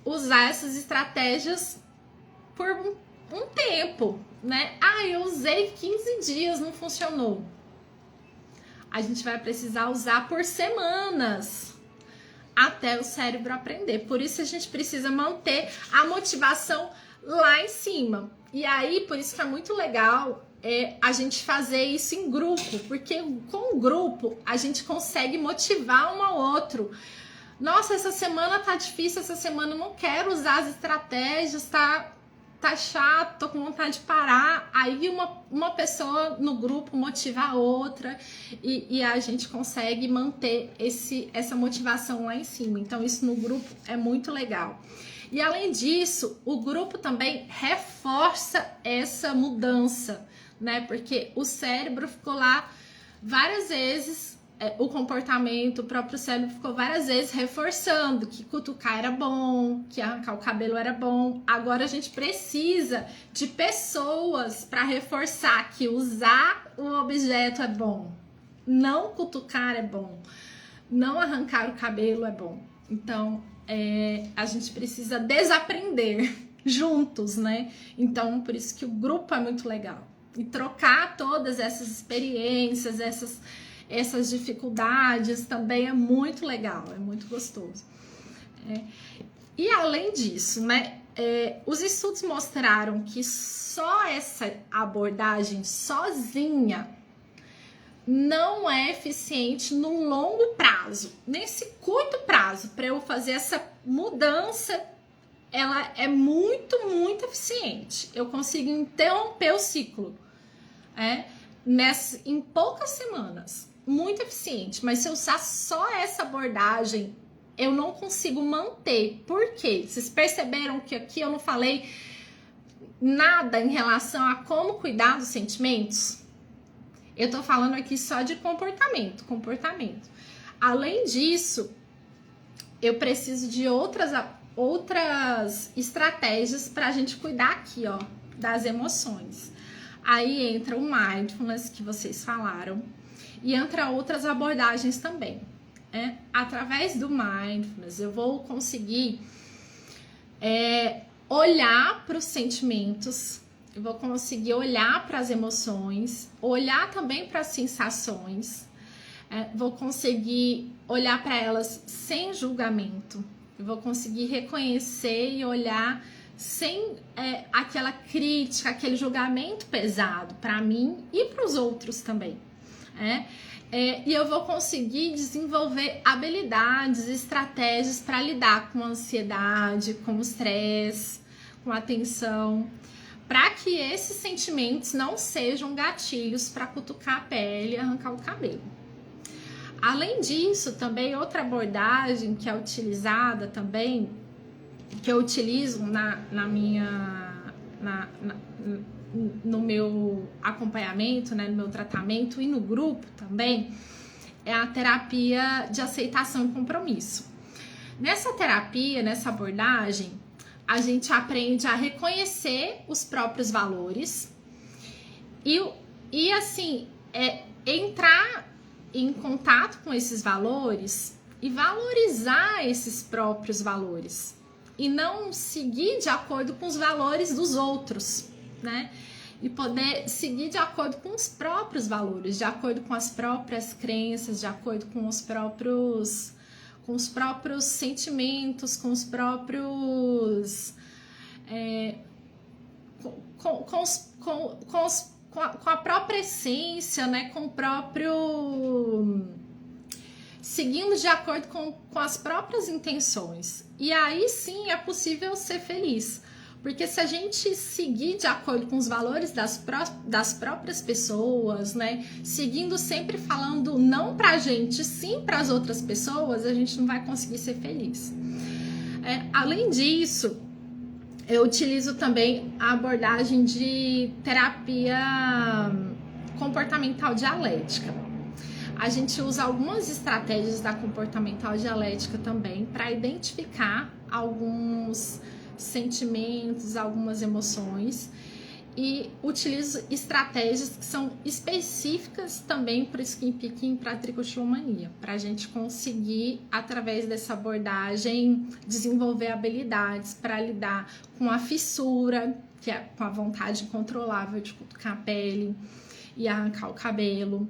Speaker 1: usar essas estratégias por um tempo, né? Eu usei 15 dias, não funcionou. A gente vai precisar usar por semanas até o cérebro aprender. Por isso a gente precisa manter a motivação lá em cima. E aí, por isso que é muito legal a gente fazer isso em grupo, porque com o grupo a gente consegue motivar um ao outro. Nossa, essa semana tá difícil, essa semana eu não quero usar as estratégias, tá chato, tô com vontade de parar. Aí uma pessoa no grupo motiva a outra e a gente consegue manter essa motivação lá em cima. Então isso no grupo é muito legal. E além disso, o grupo também reforça essa mudança, né? Porque o cérebro ficou lá várias vezes, o comportamento, o próprio cérebro ficou várias vezes reforçando que cutucar era bom, que arrancar o cabelo era bom. Agora a gente precisa de pessoas para reforçar que usar o objeto é bom, não cutucar é bom, não arrancar o cabelo é bom. Então a gente precisa desaprender juntos, né? Então por isso que o grupo é muito legal. E trocar todas essas experiências, essas dificuldades também é muito legal, é muito gostoso. E além disso, né, os estudos mostraram que só essa abordagem sozinha não é eficiente no longo prazo. Nesse curto prazo, para eu fazer essa mudança, ela é muito, muito eficiente. Eu consigo interromper o ciclo em poucas semanas. Muito eficiente, mas se eu usar só essa abordagem, eu não consigo manter. Por quê? Vocês perceberam que aqui eu não falei nada em relação a como cuidar dos sentimentos? Eu tô falando aqui só de comportamento. Além disso, eu preciso de outras estratégias pra gente cuidar aqui, ó, das emoções. Aí entra o mindfulness que vocês falaram. E entra outras abordagens também. Através do mindfulness, eu vou conseguir olhar para os sentimentos, eu vou conseguir olhar para as emoções, olhar também para as sensações, vou conseguir olhar para elas sem julgamento, eu vou conseguir reconhecer e olhar sem aquela crítica, aquele julgamento pesado para mim e para os outros também. E eu vou conseguir desenvolver habilidades, estratégias para lidar com a ansiedade, com o estresse, com a tensão, para que esses sentimentos não sejam gatilhos para cutucar a pele e arrancar o cabelo. Além disso, também outra abordagem que é utilizada também, que eu utilizo no meu acompanhamento, né, no meu tratamento e no grupo também, é a terapia de aceitação e compromisso. Nessa terapia, nessa abordagem, a gente aprende a reconhecer os próprios valores e assim, entrar em contato com esses valores e valorizar esses próprios valores e não seguir de acordo com os valores dos outros, né? E poder seguir de acordo com os próprios valores, de acordo com as próprias crenças, de acordo com os próprios sentimentos, com os próprios com a própria essência, né? Com o próprio seguindo de acordo com as próprias intenções. E aí sim é possível ser feliz. Porque se a gente seguir de acordo com os valores das próprias pessoas, né? Seguindo sempre falando não pra gente, sim para as outras pessoas, a gente não vai conseguir ser feliz. Além disso, eu utilizo também a abordagem de terapia comportamental dialética. A gente usa algumas estratégias da comportamental dialética também para identificar alguns sentimentos, algumas emoções, e utilizo estratégias que são específicas também para o skin picking e para a tricotilomania, para a gente conseguir, através dessa abordagem, desenvolver habilidades para lidar com a fissura, que é com a vontade incontrolável de cutucar a pele e arrancar o cabelo,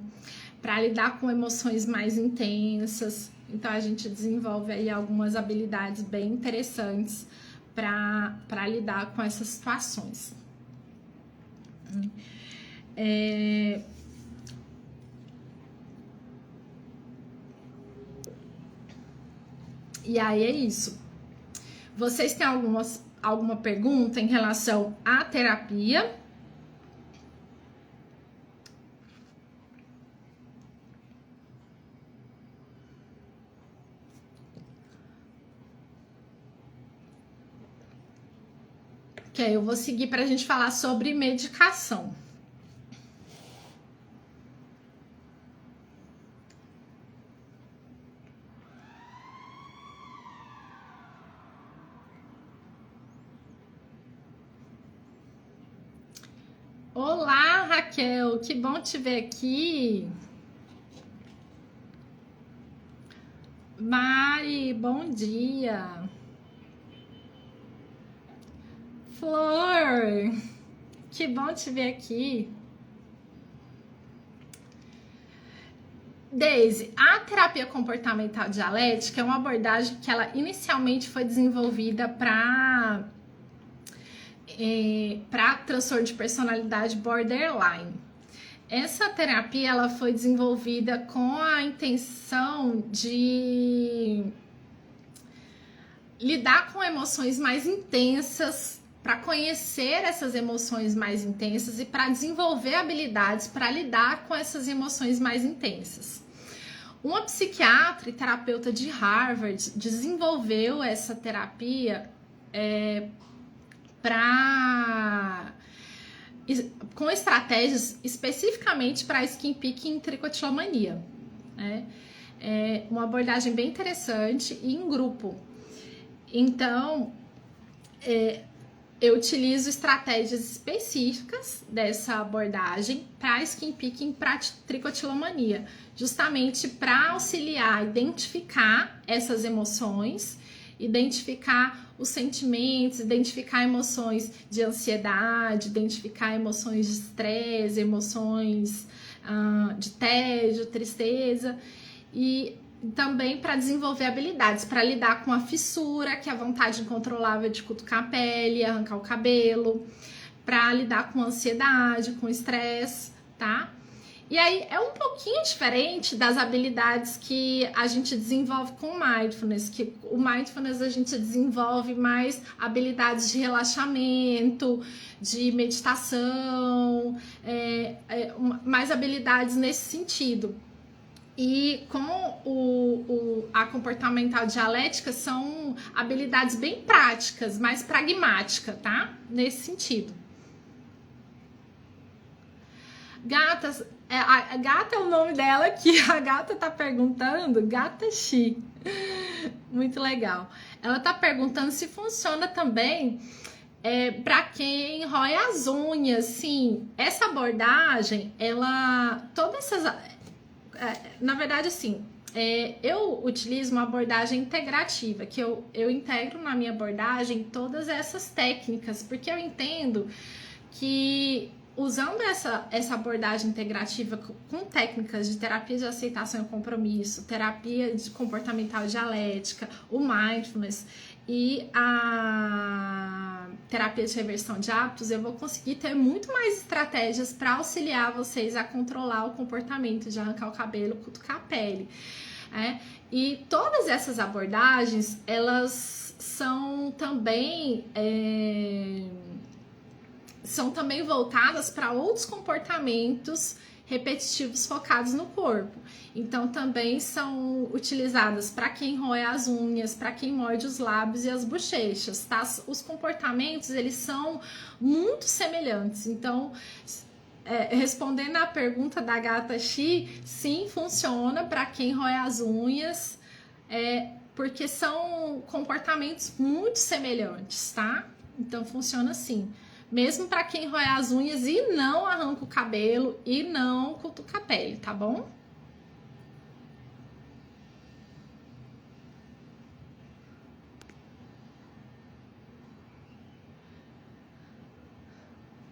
Speaker 1: para lidar com emoções mais intensas. Então a gente desenvolve aí algumas habilidades bem interessantes para lidar com essas situações. E aí é isso. Vocês têm alguma pergunta em relação à terapia? Que aí eu vou seguir para a gente falar sobre medicação. Olá, Raquel, que bom te ver aqui. Mari, bom dia. Flor, que bom te ver aqui. Daisy, a terapia comportamental dialética é uma abordagem que ela inicialmente foi desenvolvida para transtorno de personalidade borderline. Essa terapia ela foi desenvolvida com a intenção de lidar com emoções mais intensas, para conhecer essas emoções mais intensas e para desenvolver habilidades para lidar com essas emoções mais intensas. Uma psiquiatra e terapeuta de Harvard desenvolveu essa terapia com estratégias especificamente para skin picking e tricotilomania. É uma abordagem bem interessante e em grupo. Então, eu utilizo estratégias específicas dessa abordagem para skin picking e para tricotilomania, justamente para auxiliar a identificar essas emoções, identificar os sentimentos, identificar emoções de ansiedade, identificar emoções de estresse, emoções de tédio, tristeza, e também para desenvolver habilidades, para lidar com a fissura, que é a vontade incontrolável de cutucar a pele, arrancar o cabelo, para lidar com a ansiedade, com o estresse, tá? E aí é um pouquinho diferente das habilidades que a gente desenvolve com o mindfulness, que o mindfulness a gente desenvolve mais habilidades de relaxamento, de meditação, mais habilidades nesse sentido. E com a comportamental dialética são habilidades bem práticas, mais pragmáticas, tá? Nesse sentido. Gatas, a Gata é o nome dela aqui, a Gata tá perguntando, Gata Chi. Muito legal. Ela tá perguntando se funciona também para quem rói as unhas. Sim, essa abordagem, na verdade, assim, eu utilizo uma abordagem integrativa, que eu integro na minha abordagem todas essas técnicas, porque eu entendo que usando essa abordagem integrativa com técnicas de terapia de aceitação e compromisso, terapia de comportamental dialética, o mindfulness e a terapia de reversão de hábitos, eu vou conseguir ter muito mais estratégias para auxiliar vocês a controlar o comportamento de arrancar o cabelo, cutucar a pele. E todas essas abordagens, elas são também voltadas para outros comportamentos repetitivos focados no corpo. Então, também são utilizadas para quem roe as unhas, para quem morde os lábios e as bochechas, tá? Os comportamentos, eles são muito semelhantes. Então, respondendo à pergunta da gata Xi, sim, funciona para quem roe as unhas, porque são comportamentos muito semelhantes, tá? Então, funciona assim. Mesmo para quem rói as unhas e não arranca o cabelo e não cutuca a pele, tá bom?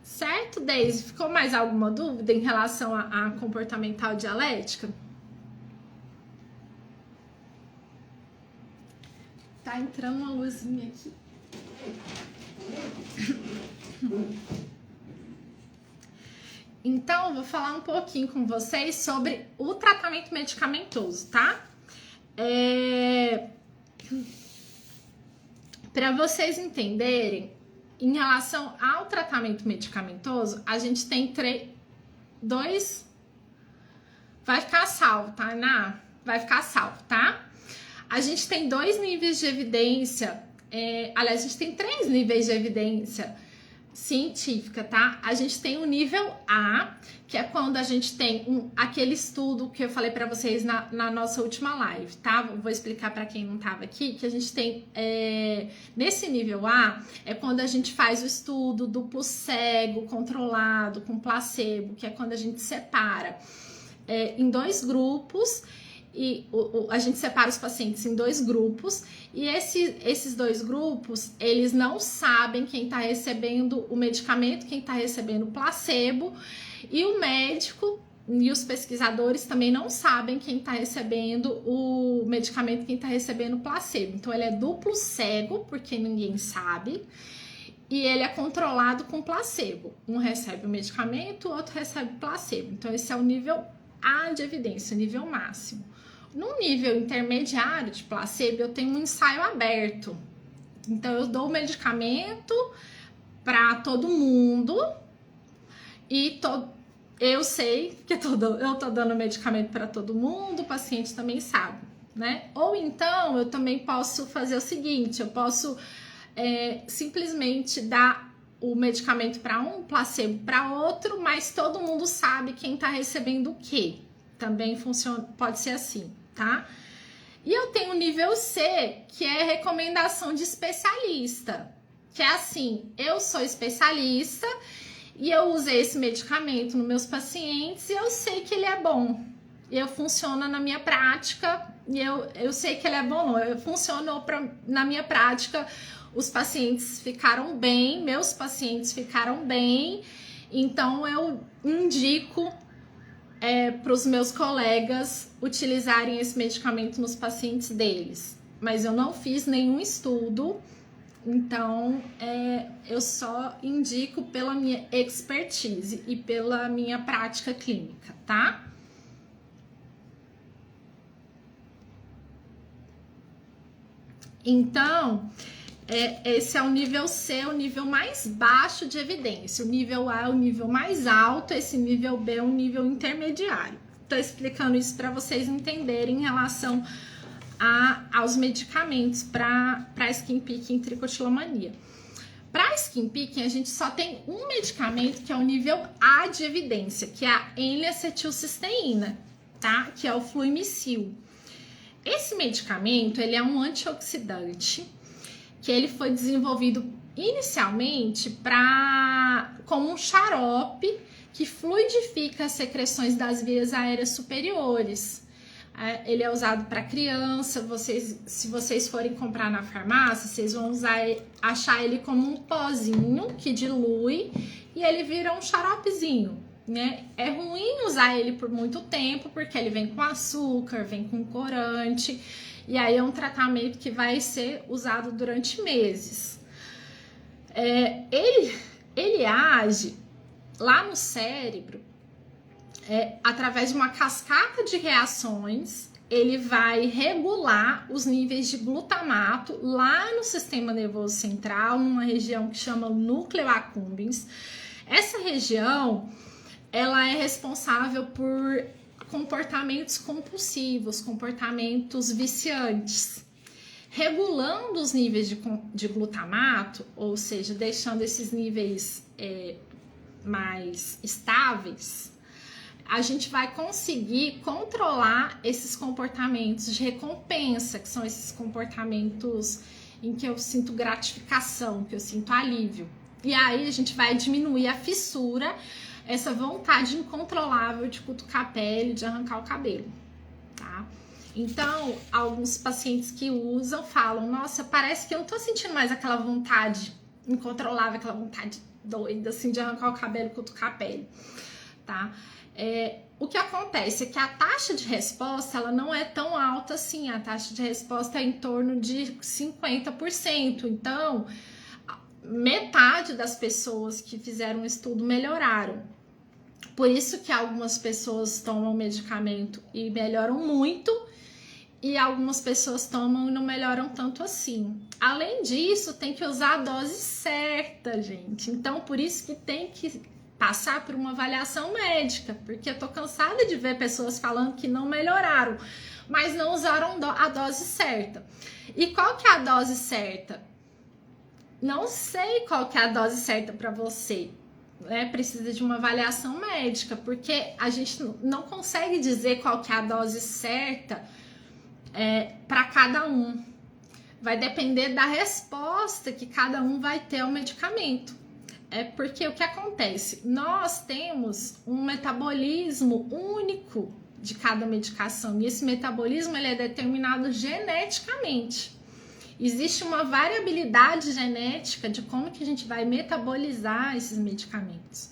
Speaker 1: Certo, Daisy? Ficou mais alguma dúvida em relação a comportamental dialética? Tá entrando uma luzinha aqui. Então, eu vou falar um pouquinho com vocês sobre o tratamento medicamentoso, tá? Para vocês entenderem, em relação ao tratamento medicamentoso, a gente tem dois... Vai ficar salvo, tá, Ana? Vai ficar salvo, tá? A gente tem 2 níveis de evidência, aliás, a gente tem 3 níveis de evidência científica, tá? A gente tem o nível A, que é quando a gente tem aquele estudo que eu falei para vocês na nossa última live, tá? Vou explicar para quem não tava aqui, que a gente tem, nesse nível A, é quando a gente faz o estudo duplo cego, controlado, com placebo, que é quando a gente separa em 2 grupos, e a gente separa os pacientes em 2 grupos, e esses 2 grupos, eles não sabem quem está recebendo o medicamento, quem está recebendo o placebo, e o médico e os pesquisadores também não sabem quem está recebendo o medicamento, quem está recebendo o placebo. Então, ele é duplo cego, porque ninguém sabe, e ele é controlado com placebo. Um recebe o medicamento, o outro recebe o placebo. Então, esse é o nível A de evidência, o nível máximo. No nível intermediário de placebo, eu tenho um ensaio aberto. Então, eu dou o medicamento para todo mundo e eu sei que eu tô dando medicamento para todo mundo, o paciente também sabe, né? Ou então, eu também posso fazer o seguinte, eu posso simplesmente dar o medicamento para um, placebo para outro, mas todo mundo sabe quem tá recebendo o quê. Também funciona, pode ser assim, tá? E eu tenho o nível C, que é recomendação de especialista, que é assim, eu sou especialista e eu usei esse medicamento nos meus pacientes e eu sei que ele é bom. E funciona na minha prática, e eu sei que ele é bom, funcionou na minha prática, os pacientes ficaram bem, meus pacientes ficaram bem, então eu indico para os meus colegas utilizarem esse medicamento nos pacientes deles. Mas eu não fiz nenhum estudo, então eu só indico pela minha expertise e pela minha prática clínica, tá? Então, esse é o nível C, o nível mais baixo de evidência. O nível A é o nível mais alto, esse nível B é um nível intermediário. Estou explicando isso para vocês entenderem em relação aos medicamentos para skin picking e tricotilomania. Para skin picking, a gente só tem um medicamento que é o nível A de evidência, que é a N-acetilcisteína, tá? Que é o Fluimicil. Esse medicamento, ele é um antioxidante que ele foi desenvolvido inicialmente como um xarope que fluidifica as secreções das vias aéreas superiores. Ele é usado para criança. Se vocês forem comprar na farmácia, vocês vão achar ele como um pozinho que dilui e ele vira um xaropezinho, né? É ruim usar ele por muito tempo porque ele vem com açúcar, vem com corante, e aí é um tratamento que vai ser usado durante meses. Ele age lá no cérebro através de uma cascata de reações. Ele vai regular os níveis de glutamato lá no sistema nervoso central, numa região que chama núcleo accumbens. Essa região, ela é responsável por comportamentos compulsivos, comportamentos viciantes. Regulando os níveis de glutamato, ou seja, deixando esses níveis mais estáveis, a gente vai conseguir controlar esses comportamentos de recompensa, que são esses comportamentos em que eu sinto gratificação, que eu sinto alívio. E aí a gente vai diminuir a fissura, essa vontade incontrolável de cutucar a pele, de arrancar o cabelo, tá? Então, alguns pacientes que usam falam: nossa, parece que eu não tô sentindo mais aquela vontade incontrolável, aquela vontade doida, assim, de arrancar o cabelo e cutucar a pele, tá? O que acontece é que a taxa de resposta, ela não é tão alta assim. A taxa de resposta é em torno de 50%. Então, metade das pessoas que fizeram o estudo melhoraram. Por isso que algumas pessoas tomam medicamento e melhoram muito, e algumas pessoas tomam e não melhoram tanto assim. Além disso, tem que usar a dose certa, gente. Então, por isso que tem que passar por uma avaliação médica, porque eu tô cansada de ver pessoas falando que não melhoraram, mas não usaram a dose certa. E qual que é a dose certa? Não sei qual que é a dose certa para você, né? Precisa de uma avaliação médica, porque a gente não consegue dizer qual que é a dose certa para cada um. Vai depender da resposta que cada um vai ter ao medicamento. Porque o que acontece? Nós temos um metabolismo único de cada medicação, e esse metabolismo ele é determinado geneticamente. Existe uma variabilidade genética de como que a gente vai metabolizar esses medicamentos.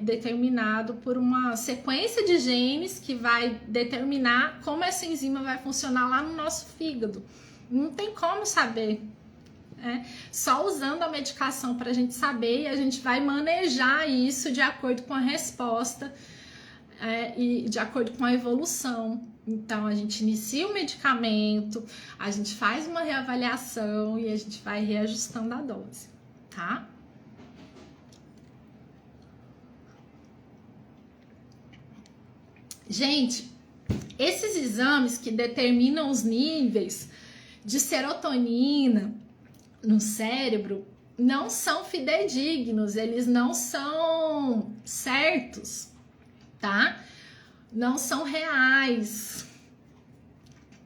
Speaker 1: Determinado por uma sequência de genes que vai determinar como essa enzima vai funcionar lá no nosso fígado. Não tem como saber. Só usando a medicação para a gente saber, e a gente vai manejar isso de acordo com a resposta e de acordo com a evolução. Então, a gente inicia o medicamento, a gente faz uma reavaliação e a gente vai reajustando a dose, tá? Gente, esses exames que determinam os níveis de serotonina no cérebro não são fidedignos, eles não são certos, tá? Não são reais,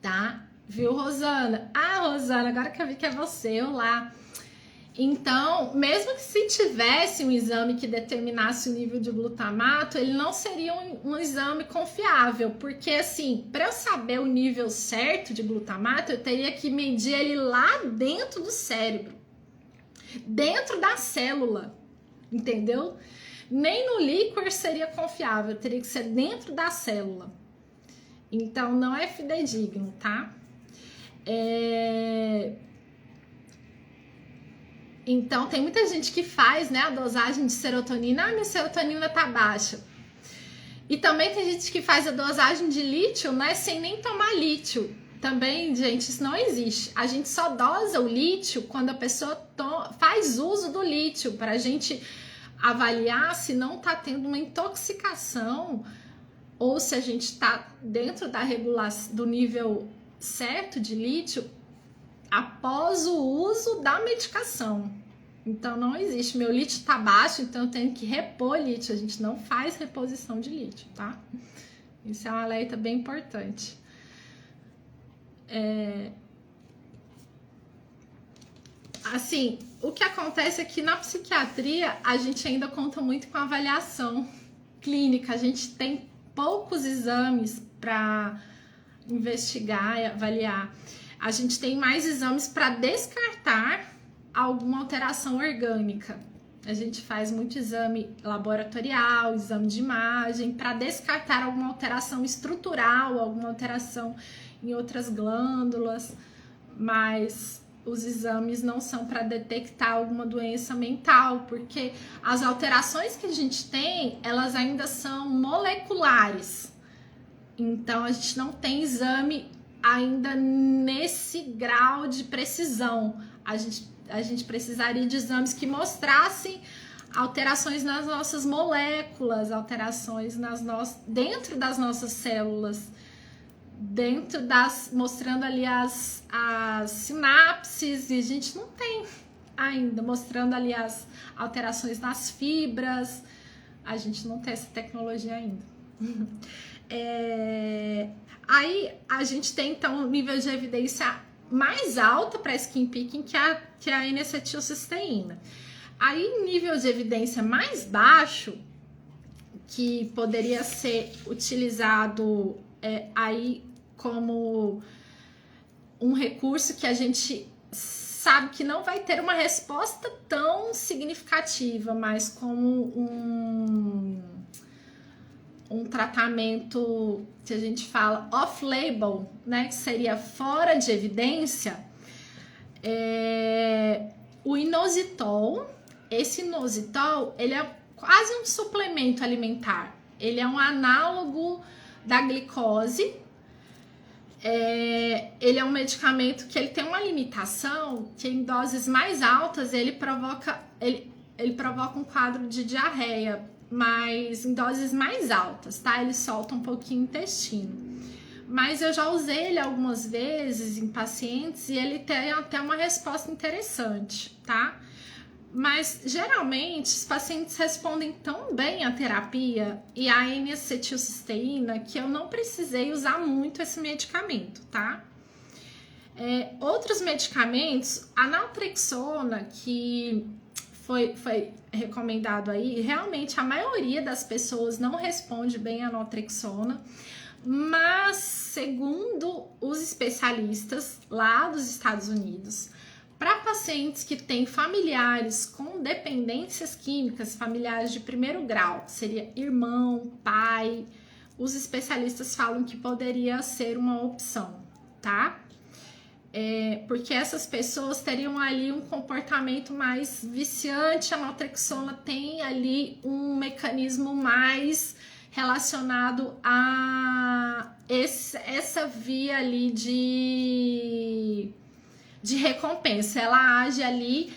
Speaker 1: tá? Viu, Rosana? Ah, Rosana, agora que eu vi que é você, olá. Então, mesmo que se tivesse um exame que determinasse o nível de glutamato, ele não seria um exame confiável, porque assim, para eu saber o nível certo de glutamato, eu teria que medir ele lá dentro do cérebro, dentro da célula, entendeu? Nem no líquor seria confiável, teria que ser dentro da célula. Então, não é fidedigno, tá? Então, tem muita gente que faz, né, a dosagem de serotonina. Ah, minha serotonina tá baixa. E também tem gente que faz a dosagem de lítio, né, sem nem tomar lítio. Também, gente, isso não existe. A gente só dosa o lítio quando a pessoa faz uso do lítio, pra gente avaliar se não tá tendo uma intoxicação ou se a gente tá dentro da regulação do nível certo de lítio após o uso da medicação. Então não existe, meu lítio tá baixo, então eu tenho que repor lítio. A gente não faz reposição de lítio, tá? Isso é um alerta bem importante. Assim, o que acontece é que na psiquiatria a gente ainda conta muito com avaliação clínica, a gente tem poucos exames para investigar e avaliar. A gente tem mais exames para descartar alguma alteração orgânica. A gente faz muito exame laboratorial, exame de imagem, para descartar alguma alteração estrutural, alguma alteração em outras glândulas, mas os exames não são para detectar alguma doença mental, porque as alterações que a gente tem, elas ainda são moleculares. Então, a gente não tem exame ainda nesse grau de precisão. A gente precisaria de exames que mostrassem alterações nas nossas moléculas, alterações dentro das nossas células, mostrando ali as sinapses, e a gente não tem ainda, mostrando ali as alterações nas fibras, a gente não tem essa tecnologia ainda. Aí a gente tem então um nível de evidência mais alta para skin picking que a N-acetilcisteína. Aí nível de evidência mais baixo, que poderia ser utilizado aí como um recurso que a gente sabe que não vai ter uma resposta tão significativa, mas como um tratamento que a gente fala off-label, né, que seria fora de evidência, o inositol. Esse inositol, ele é quase um suplemento alimentar, ele é um análogo da glicose, ele é um medicamento que ele tem uma limitação, que em doses mais altas ele provoca um quadro de diarreia, mas em doses mais altas, tá? Ele solta um pouquinho o intestino. Mas eu já usei ele algumas vezes em pacientes e ele tem até uma resposta interessante, tá? Mas geralmente os pacientes respondem tão bem à terapia e à N-acetilcisteína que eu não precisei usar muito esse medicamento, tá? Outros medicamentos, a naltrexona, que foi recomendado aí, realmente a maioria das pessoas não responde bem à naltrexona, mas segundo os especialistas lá dos Estados Unidos, para pacientes que têm familiares com dependências químicas, familiares de primeiro grau, seria irmão, pai, os especialistas falam que poderia ser uma opção, tá? Porque essas pessoas teriam ali um comportamento mais viciante, a naltrexona tem ali um mecanismo mais relacionado a essa via ali de recompensa. Ela age ali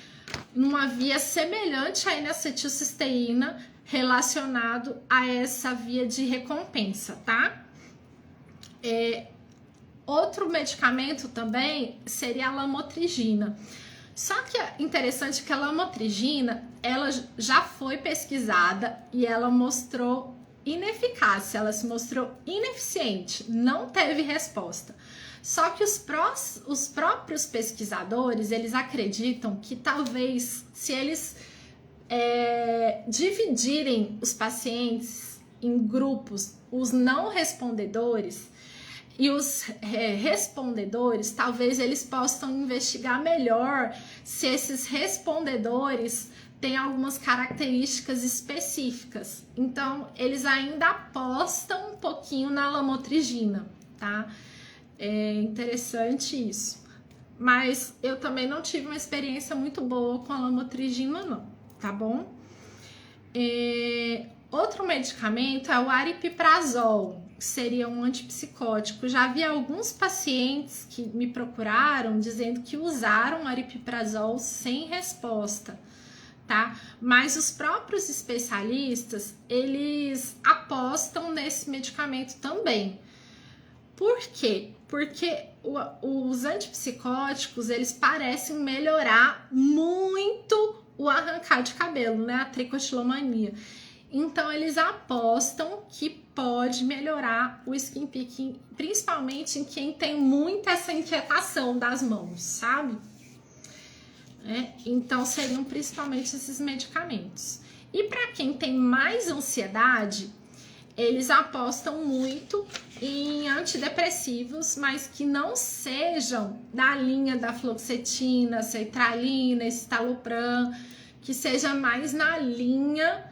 Speaker 1: numa via semelhante à N-acetilcisteína relacionado a essa via de recompensa, tá? Outro medicamento também seria a lamotrigina. Só que é interessante que a lamotrigina, ela já foi pesquisada e ela mostrou ineficácia, ela se mostrou ineficiente, não teve resposta. Só que os próprios pesquisadores, eles acreditam que talvez se eles dividirem os pacientes em grupos, os não respondedores e os respondedores, talvez eles possam investigar melhor se esses respondedores têm algumas características específicas. Então, eles ainda apostam um pouquinho na lamotrigina, tá? É interessante isso. Mas eu também não tive uma experiência muito boa com a lamotrigina, não, tá bom? Outro medicamento é o aripiprazol, que seria um antipsicótico. Já vi alguns pacientes que me procuraram dizendo que usaram aripiprazol sem resposta, tá? Mas os próprios especialistas, eles apostam nesse medicamento também. Por quê? Porque os antipsicóticos, eles parecem melhorar muito o arrancar de cabelo, né? A tricotilomania. Então, eles apostam que pode melhorar o skin picking, principalmente em quem tem muita essa inquietação das mãos, sabe? Então seriam principalmente esses medicamentos. E para quem tem mais ansiedade, eles apostam muito em antidepressivos, mas que não sejam da linha da fluoxetina, sertralina, escitalopram, que seja mais na linha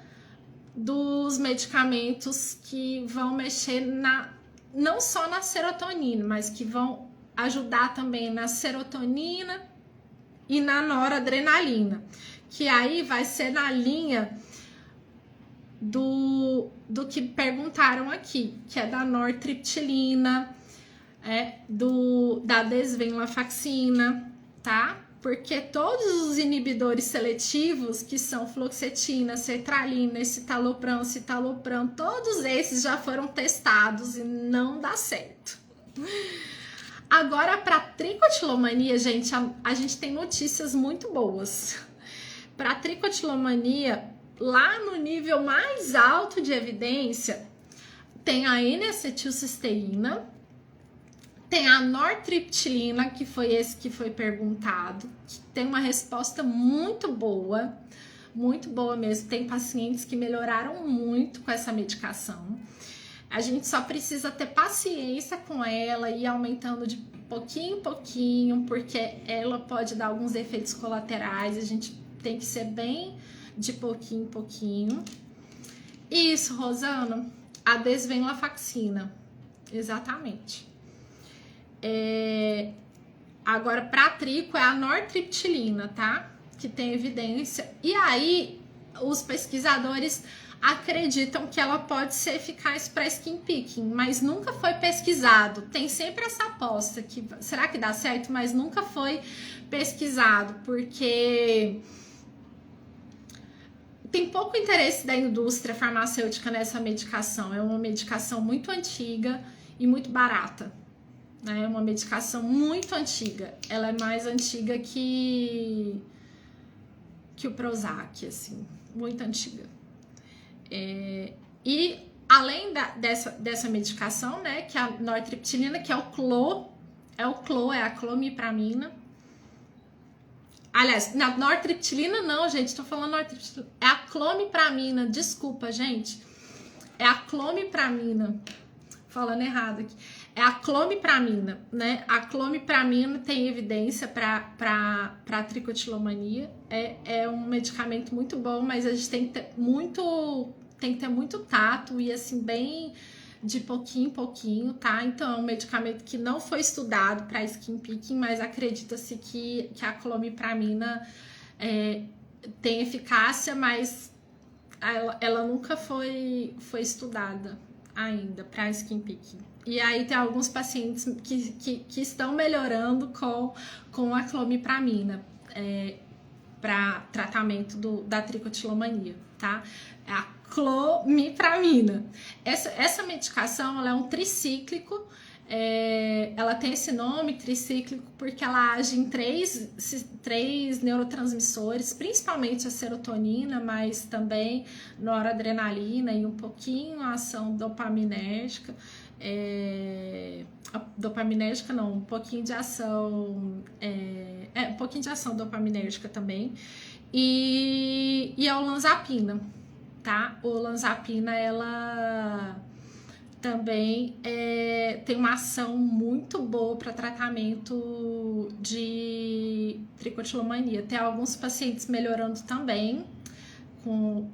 Speaker 1: dos medicamentos que vão mexer não só na serotonina, mas que vão ajudar também na serotonina e na noradrenalina, que aí vai ser na linha do que perguntaram aqui, que é da nortriptilina, da desvenlafaxina, tá? Porque todos os inibidores seletivos, que são fluoxetina, sertralina, citalopram, todos esses já foram testados e não dá certo. Agora, para tricotilomania, gente, a gente tem notícias muito boas. Para tricotilomania, lá no nível mais alto de evidência, tem a N-acetilcisteína, tem a nortriptilina, que foi esse que foi perguntado, que tem uma resposta muito boa mesmo. Tem pacientes que melhoraram muito com essa medicação. A gente só precisa ter paciência com ela e ir aumentando de pouquinho em pouquinho, porque ela pode dar alguns efeitos colaterais. A gente tem que ser bem de pouquinho em pouquinho. Isso, Rosana, a desvenlafaxina, exatamente. Agora, para trico é a nortriptilina, tá? Que tem evidência. E aí, os pesquisadores acreditam que ela pode ser eficaz para skin picking, mas nunca foi pesquisado. Tem sempre essa aposta que será que dá certo, mas nunca foi pesquisado, porque tem pouco interesse da indústria farmacêutica nessa medicação. É uma medicação muito antiga e muito barata. É uma medicação muito antiga. Ela é mais antiga que o Prozac, assim, muito antiga. E além dessa medicação, né, que é a nortriptilina, que é a clomipramina. Aliás, na nortriptilina não, gente, tô falando nortriptilina. É a clomipramina, desculpa, gente. É a clomipramina. Falando errado aqui. É a clomipramina, né? A clomipramina tem evidência para tricotilomania. É um medicamento muito bom, mas a gente tem que ter muito tato e assim, bem de pouquinho em pouquinho, tá? Então, é um medicamento que não foi estudado para skin picking, mas acredita-se que a clomipramina tem eficácia, mas ela nunca foi estudada ainda para skin picking. E aí tem alguns pacientes que estão melhorando com a clomipramina para tratamento da tricotilomania, tá? É a clomipramina. Essa medicação, ela é um tricíclico. Ela tem esse nome tricíclico porque ela age em três neurotransmissores, principalmente a serotonina, mas também noradrenalina e um pouquinho a ação dopaminérgica. Dopaminérgica não, um pouquinho de ação um pouquinho de ação dopaminérgica também, e a olanzapina, tá? A olanzapina, ela também tem uma ação muito boa para tratamento de tricotilomania. Tem alguns pacientes melhorando também com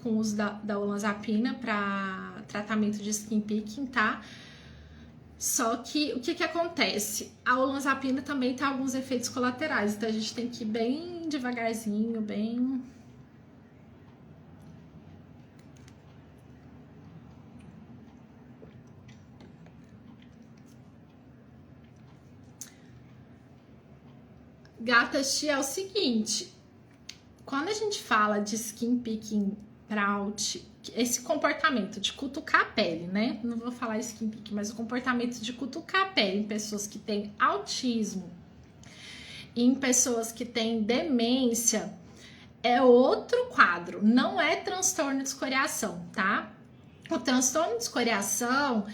Speaker 1: o uso da olanzapina para tratamento de skin picking, tá? Só que o que acontece? A olanzapina também tem alguns efeitos colaterais, então a gente tem que ir bem devagarzinho, bem... Gatas, tia, é o seguinte, quando a gente fala de skin picking prout, esse comportamento de cutucar a pele, né? Não vou falar skin picking, mas o comportamento de cutucar a pele em pessoas que têm autismo e em pessoas que têm demência é outro quadro, não é transtorno de escoriação, tá? O transtorno de escoriação,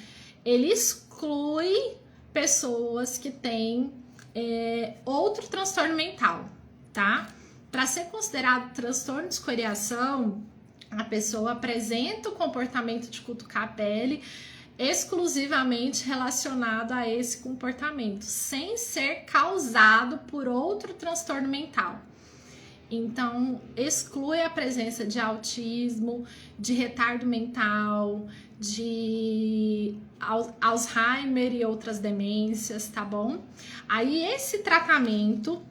Speaker 1: ele exclui pessoas que têm outro transtorno mental, tá? Para ser considerado transtorno de escoriação, a pessoa apresenta o comportamento de cutucar a pele exclusivamente relacionado a esse comportamento, sem ser causado por outro transtorno mental. Então, exclui a presença de autismo, de retardo mental, de Alzheimer e outras demências, tá bom? Aí, esse tratamento,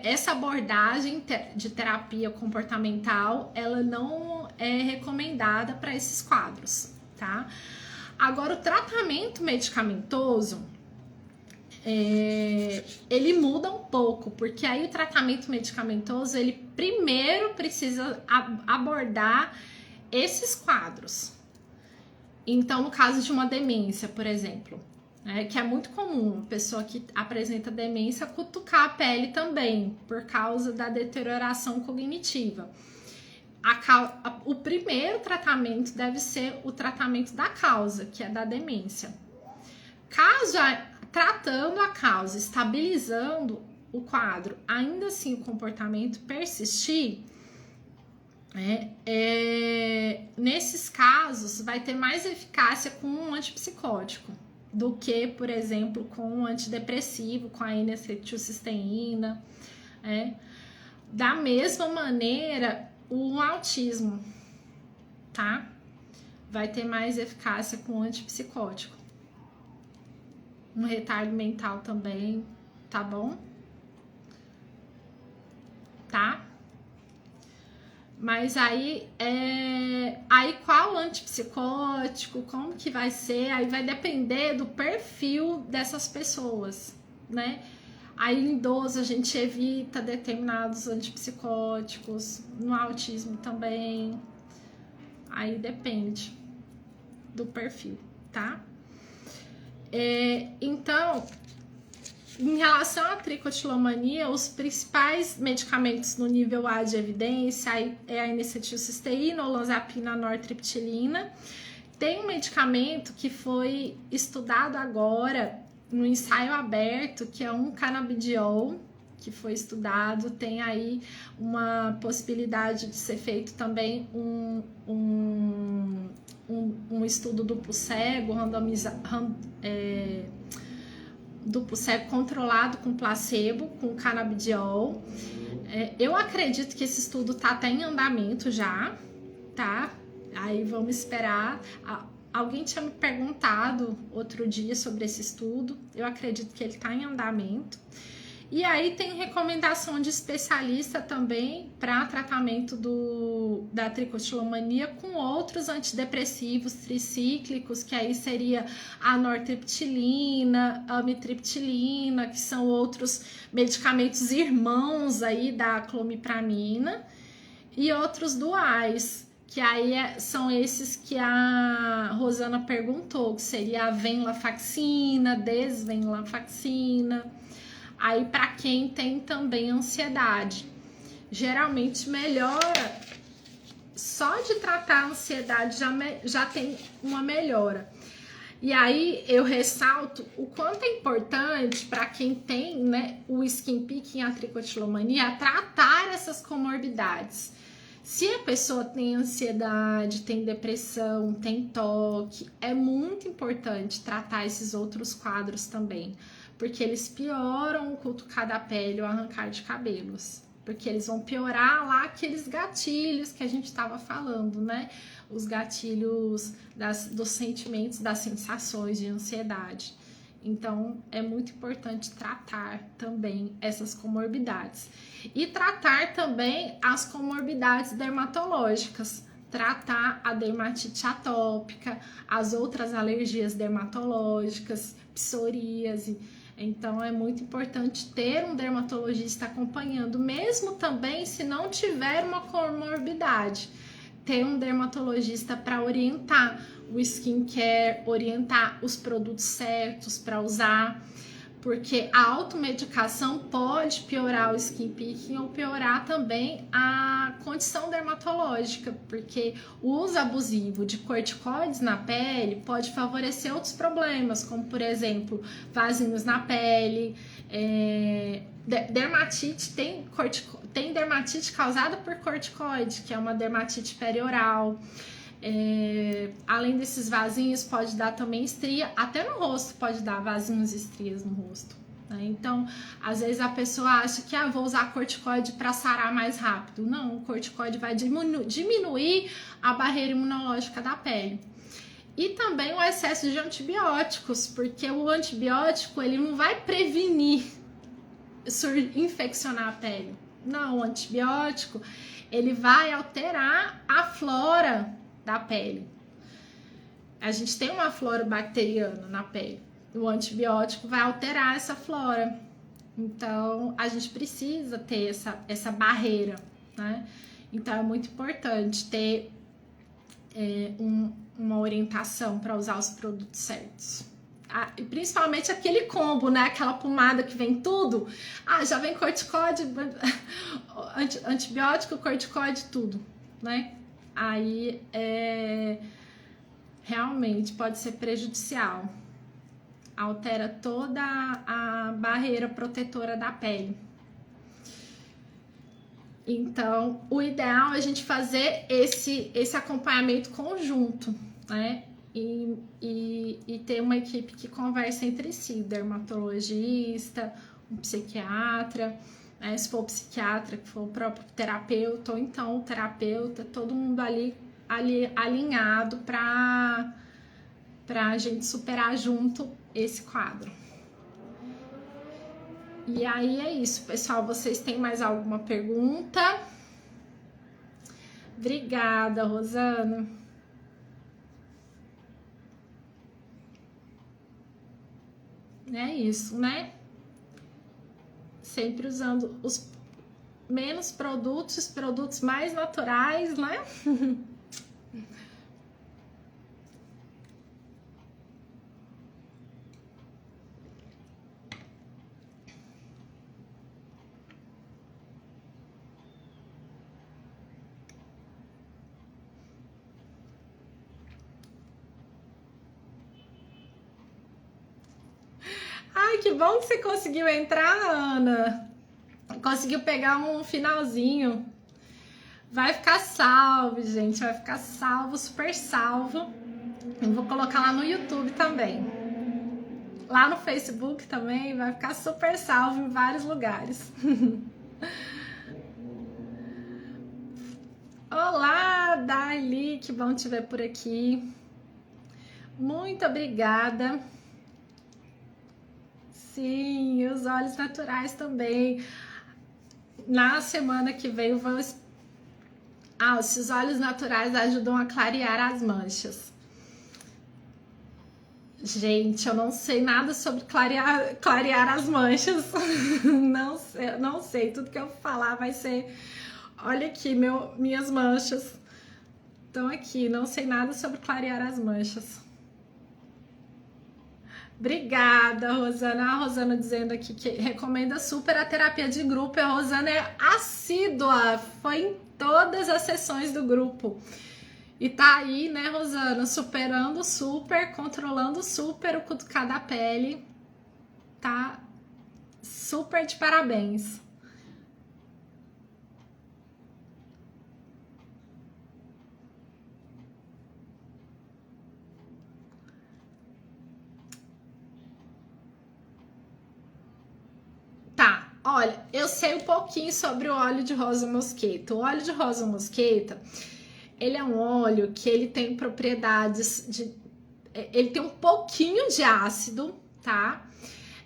Speaker 1: essa abordagem de terapia comportamental, ela não é recomendada para esses quadros, tá? Agora, o tratamento medicamentoso, ele muda um pouco, porque aí o tratamento medicamentoso, ele primeiro precisa abordar esses quadros. Então, no caso de uma demência, por exemplo, que é muito comum, a pessoa que apresenta demência cutucar a pele também, por causa da deterioração cognitiva. O primeiro tratamento deve ser o tratamento da causa, que é da demência. Caso tratando a causa, estabilizando o quadro, ainda assim o comportamento persistir, nesses casos vai ter mais eficácia com um antipsicótico do que, por exemplo, com um antidepressivo, com a N-acetilcisteína. Da mesma maneira, o autismo, tá? Vai ter mais eficácia com o antipsicótico. Um retardo mental também, tá bom? Tá? Mas aí qual antipsicótico, como que vai ser? Aí vai depender do perfil dessas pessoas, né? Aí em idoso a gente evita determinados antipsicóticos, no autismo também. Aí depende do perfil, tá? Então, em relação à tricotilomania, os principais medicamentos no nível A de evidência é a N-acetilcisteína, olanzapina, nortriptilina. Tem um medicamento que foi estudado agora no ensaio aberto, que é um canabidiol, que foi estudado. Tem aí uma possibilidade de ser feito também um estudo duplo cego, duplo cego controlado com placebo, com canabidiol. Eu acredito que esse estudo tá até em andamento já, tá? Aí vamos esperar. Alguém tinha me perguntado outro dia sobre esse estudo. Eu acredito que ele tá em andamento. E aí tem recomendação de especialista também para tratamento da tricotilomania com outros antidepressivos tricíclicos, que aí seria a nortriptilina, a amitriptilina, que são outros medicamentos irmãos aí da clomipramina, e outros duais, que aí são esses que a Rosana perguntou, que seria a venlafaxina, desvenlafaxina. Aí, para quem tem também ansiedade, geralmente melhora, só de tratar a ansiedade já tem uma melhora. E aí eu ressalto o quanto é importante para quem tem, né, o skin picking, a tricotilomania, tratar essas comorbidades. Se a pessoa tem ansiedade, tem depressão, tem toque, é muito importante tratar esses outros quadros também, porque eles pioram o cutucar da pele, o arrancar de cabelos, porque eles vão piorar lá aqueles gatilhos que a gente estava falando, né? Os gatilhos dos sentimentos, das sensações de ansiedade. Então, é muito importante tratar também essas comorbidades. E tratar também as comorbidades dermatológicas. Tratar a dermatite atópica, as outras alergias dermatológicas, psoríase. Então, é muito importante ter um dermatologista acompanhando, mesmo também se não tiver uma comorbidade. Ter um dermatologista para orientar o skincare, orientar os produtos certos para usar, porque a automedicação pode piorar o skin picking ou piorar também a condição dermatológica, porque o uso abusivo de corticoides na pele pode favorecer outros problemas, como por exemplo, vasinhos na pele, dermatite, tem dermatite causada por corticoide, que é uma dermatite perioral. Além desses vasinhos, pode dar também estria, até no rosto pode dar vasinhos e estrias no rosto, né? Então, às vezes a pessoa acha que vou usar corticoide para sarar mais rápido. Não, o corticoide vai diminuir a barreira imunológica da pele. E também o excesso de antibióticos, porque o antibiótico ele não vai prevenir infeccionar a pele. Não, o antibiótico ele vai alterar a flora da pele. A gente tem uma flora bacteriana na pele. O antibiótico vai alterar essa flora. Então, a gente precisa ter essa barreira, né? Então, é muito importante ter uma orientação para usar os produtos certos. E principalmente aquele combo, né? Aquela pomada que vem tudo. Já vem corticoide, antibiótico, corticoide, tudo, né? Aí realmente pode ser prejudicial, altera toda a barreira protetora da pele. Então, o ideal é a gente fazer esse acompanhamento conjunto, né? E ter uma equipe que conversa entre si, dermatologista, um psiquiatra, né? Se for o psiquiatra, que for o próprio terapeuta, ou então o terapeuta, todo mundo ali alinhado para a gente superar junto esse quadro. E aí é isso, pessoal. Vocês têm mais alguma pergunta? Obrigada, Rosana. É isso, né? Sempre usando os menos produtos, os produtos mais naturais, né? Ai, que bom que você conseguiu entrar, Ana. Conseguiu pegar um finalzinho. Vai ficar salvo, gente. Vai ficar salvo, super salvo. Eu vou colocar lá no YouTube também. Lá no Facebook também. Vai ficar super salvo em vários lugares. Olá, Darli. Que bom te ver por aqui. Muito obrigada. Sim, os óleos naturais também. Na semana que vem vamos... os óleos naturais ajudam a clarear as manchas. Gente, eu não sei nada sobre clarear as manchas. Não sei. Tudo que eu falar vai ser... Olha aqui, minhas manchas estão aqui. Não sei nada sobre clarear as manchas. Obrigada, Rosana. A Rosana dizendo aqui que recomenda super a terapia de grupo. A Rosana é assídua, foi em todas as sessões do grupo. E tá aí, né, Rosana, superando super, controlando super o cutucar da pele. Tá super de parabéns. Olha, eu sei um pouquinho sobre o óleo de rosa mosqueta. O óleo de rosa mosqueta, ele é um óleo que ele tem propriedades ele tem um pouquinho de ácido, tá?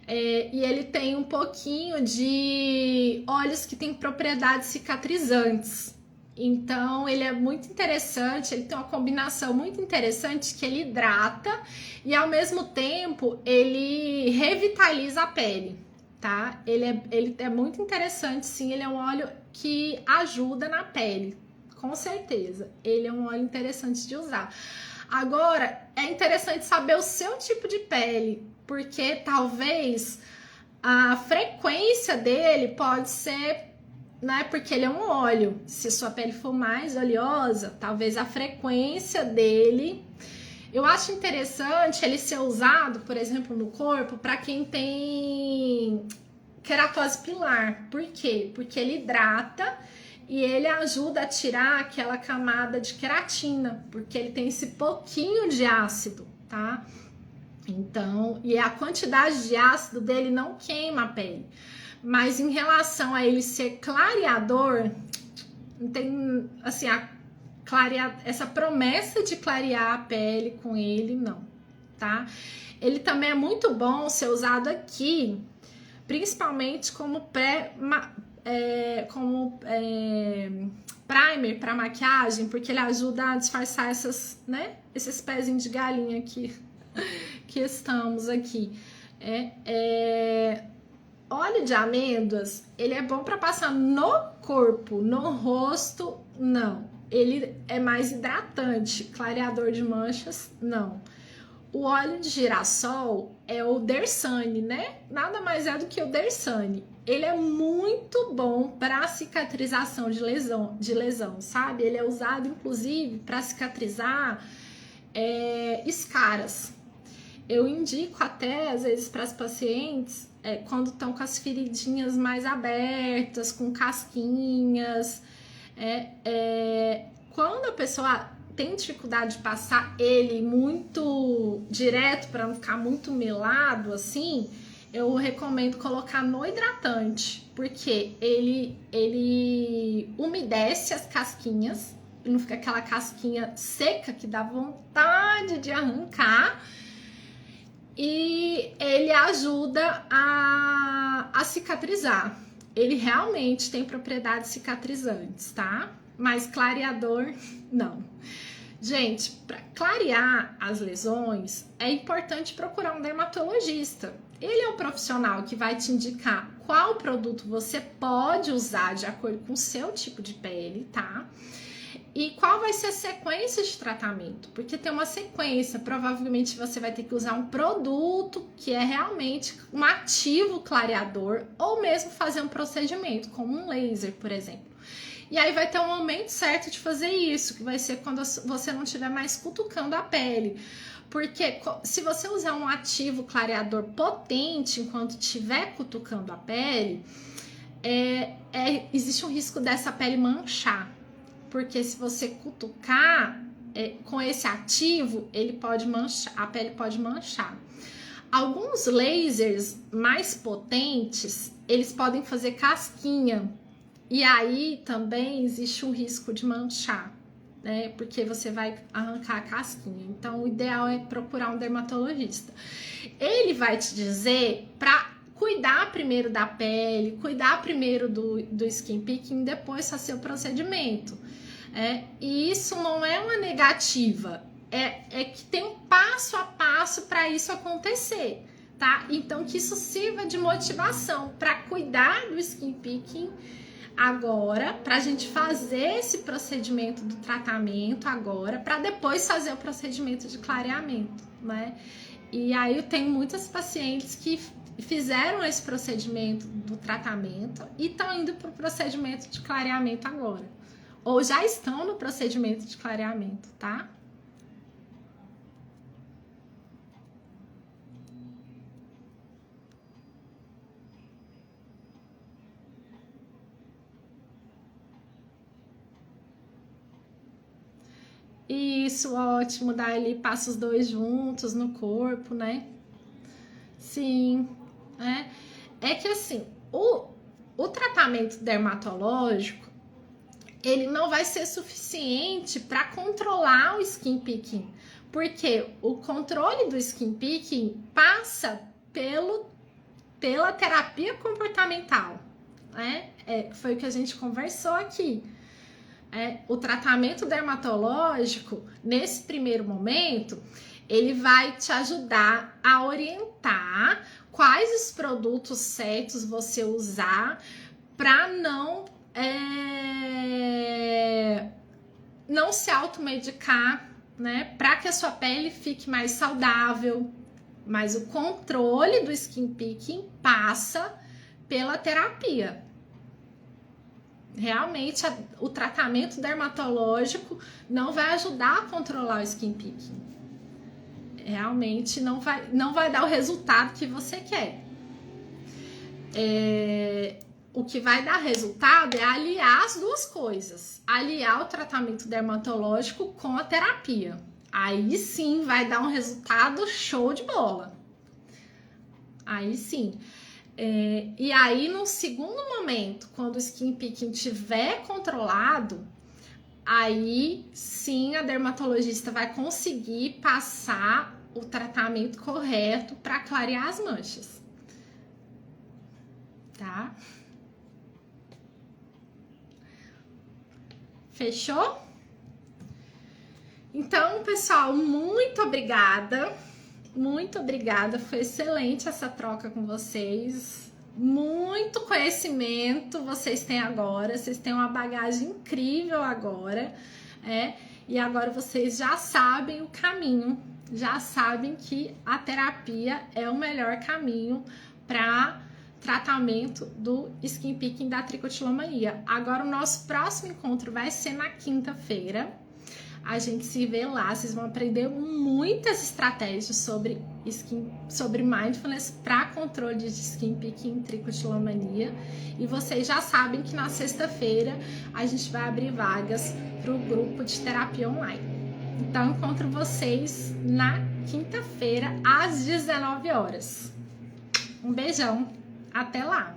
Speaker 1: E ele tem um pouquinho de óleos que tem propriedades cicatrizantes. Então, ele é muito interessante, ele tem uma combinação muito interessante que ele hidrata e, ao mesmo tempo, ele revitaliza a pele. Tá? Ele é muito interessante, sim. Ele é um óleo que ajuda na pele, com certeza. Ele é um óleo interessante de usar. Agora, é interessante saber o seu tipo de pele, porque talvez A frequência dele pode ser, né, porque ele é um óleo. Se sua pele for mais oleosa, talvez a frequência dele... Eu acho interessante ele ser usado, por exemplo, no corpo, para quem tem queratose pilar. Por quê? Porque ele hidrata e ele ajuda a tirar aquela camada de queratina, porque ele tem esse pouquinho de ácido, tá? Então, e a quantidade de ácido dele não queima a pele. Mas em relação a ele ser clareador, tem assim, essa promessa de clarear a pele com ele, não, tá? Ele também é muito bom ser usado aqui, principalmente como primer para maquiagem, porque ele ajuda a disfarçar esses pezinhos de galinha aqui que estamos aqui. Óleo de amêndoas, ele é bom para passar no corpo, no rosto, não. Ele é mais hidratante, clareador de manchas, não. O óleo de girassol é o Dersane, né? Nada mais é do que o Dersane. Ele é muito bom para cicatrização de lesão, sabe? Ele é usado, inclusive, para cicatrizar escaras. Eu indico até, às vezes, para as pacientes, quando estão com as feridinhas mais abertas, com casquinhas. Quando a pessoa tem dificuldade de passar ele muito direto para não ficar muito melado assim, eu recomendo colocar no hidratante, porque ele umedece as casquinhas, não fica aquela casquinha seca que dá vontade de arrancar, e ele ajuda a cicatrizar. Ele realmente tem propriedades cicatrizantes, tá? Mas clareador, não. Gente, para clarear as lesões, é importante procurar um dermatologista. Ele é um profissional que vai te indicar qual produto você pode usar de acordo com o seu tipo de pele, tá? E qual vai ser a sequência de tratamento, porque tem uma sequência, provavelmente você vai ter que usar um produto que é realmente um ativo clareador, ou mesmo fazer um procedimento, como um laser, por exemplo. E aí vai ter um momento certo de fazer isso, que vai ser quando você não estiver mais cutucando a pele. Porque se você usar um ativo clareador potente enquanto estiver cutucando a pele, existe um risco dessa pele manchar. Porque se você cutucar com esse ativo, ele pode manchar, a pele pode manchar. Alguns lasers mais potentes, eles podem fazer casquinha. E aí também existe um risco de manchar, né? Porque você vai arrancar a casquinha. Então, o ideal é procurar um dermatologista. Ele vai te dizer para cuidar primeiro da pele, cuidar primeiro do skin picking, depois fazer o procedimento. E isso não é uma negativa, é que tem um passo a passo para isso acontecer, tá? Então, que isso sirva de motivação para cuidar do skin picking agora, para a gente fazer esse procedimento do tratamento agora, para depois fazer o procedimento de clareamento, né? E aí eu tenho muitas pacientes que fizeram esse procedimento do tratamento e estão indo para o procedimento de clareamento agora, ou já estão no procedimento de clareamento, tá? Isso, ótimo. Daí ele passa os dois juntos no corpo, né? Sim, é que assim, o tratamento dermatológico, ele não vai ser suficiente para controlar o skin picking, porque o controle do skin picking passa pela terapia comportamental, né? Foi o que a gente conversou aqui. O tratamento dermatológico, nesse primeiro momento, ele vai te ajudar a orientar quais os produtos certos você usar para não se automedicar, né? Para que a sua pele fique mais saudável, mas o controle do skin picking passa pela terapia. Realmente, o tratamento dermatológico não vai ajudar a controlar o skin picking. Realmente não vai dar o resultado que você quer. O que vai dar resultado é aliar as duas coisas. Aliar o tratamento dermatológico com a terapia. Aí sim vai dar um resultado show de bola. Aí sim. E aí, no segundo momento, quando o skin picking estiver controlado, aí sim a dermatologista vai conseguir passar o tratamento correto para clarear as manchas. Tá? Fechou? Então, pessoal, muito obrigada. Muito obrigada, foi excelente essa troca com vocês. Muito conhecimento vocês têm agora, vocês têm uma bagagem incrível agora, e agora vocês já sabem o caminho, já sabem que a terapia é o melhor caminho para tratamento do skin picking da tricotilomania. Agora o nosso próximo encontro vai ser na quinta-feira. A gente se vê lá, vocês vão aprender muitas estratégias sobre mindfulness para controle de skin picking e tricotilomania. E vocês já sabem que na sexta-feira a gente vai abrir vagas para o grupo de terapia online. Então, encontro vocês na quinta-feira às 19 horas. Um beijão, até lá!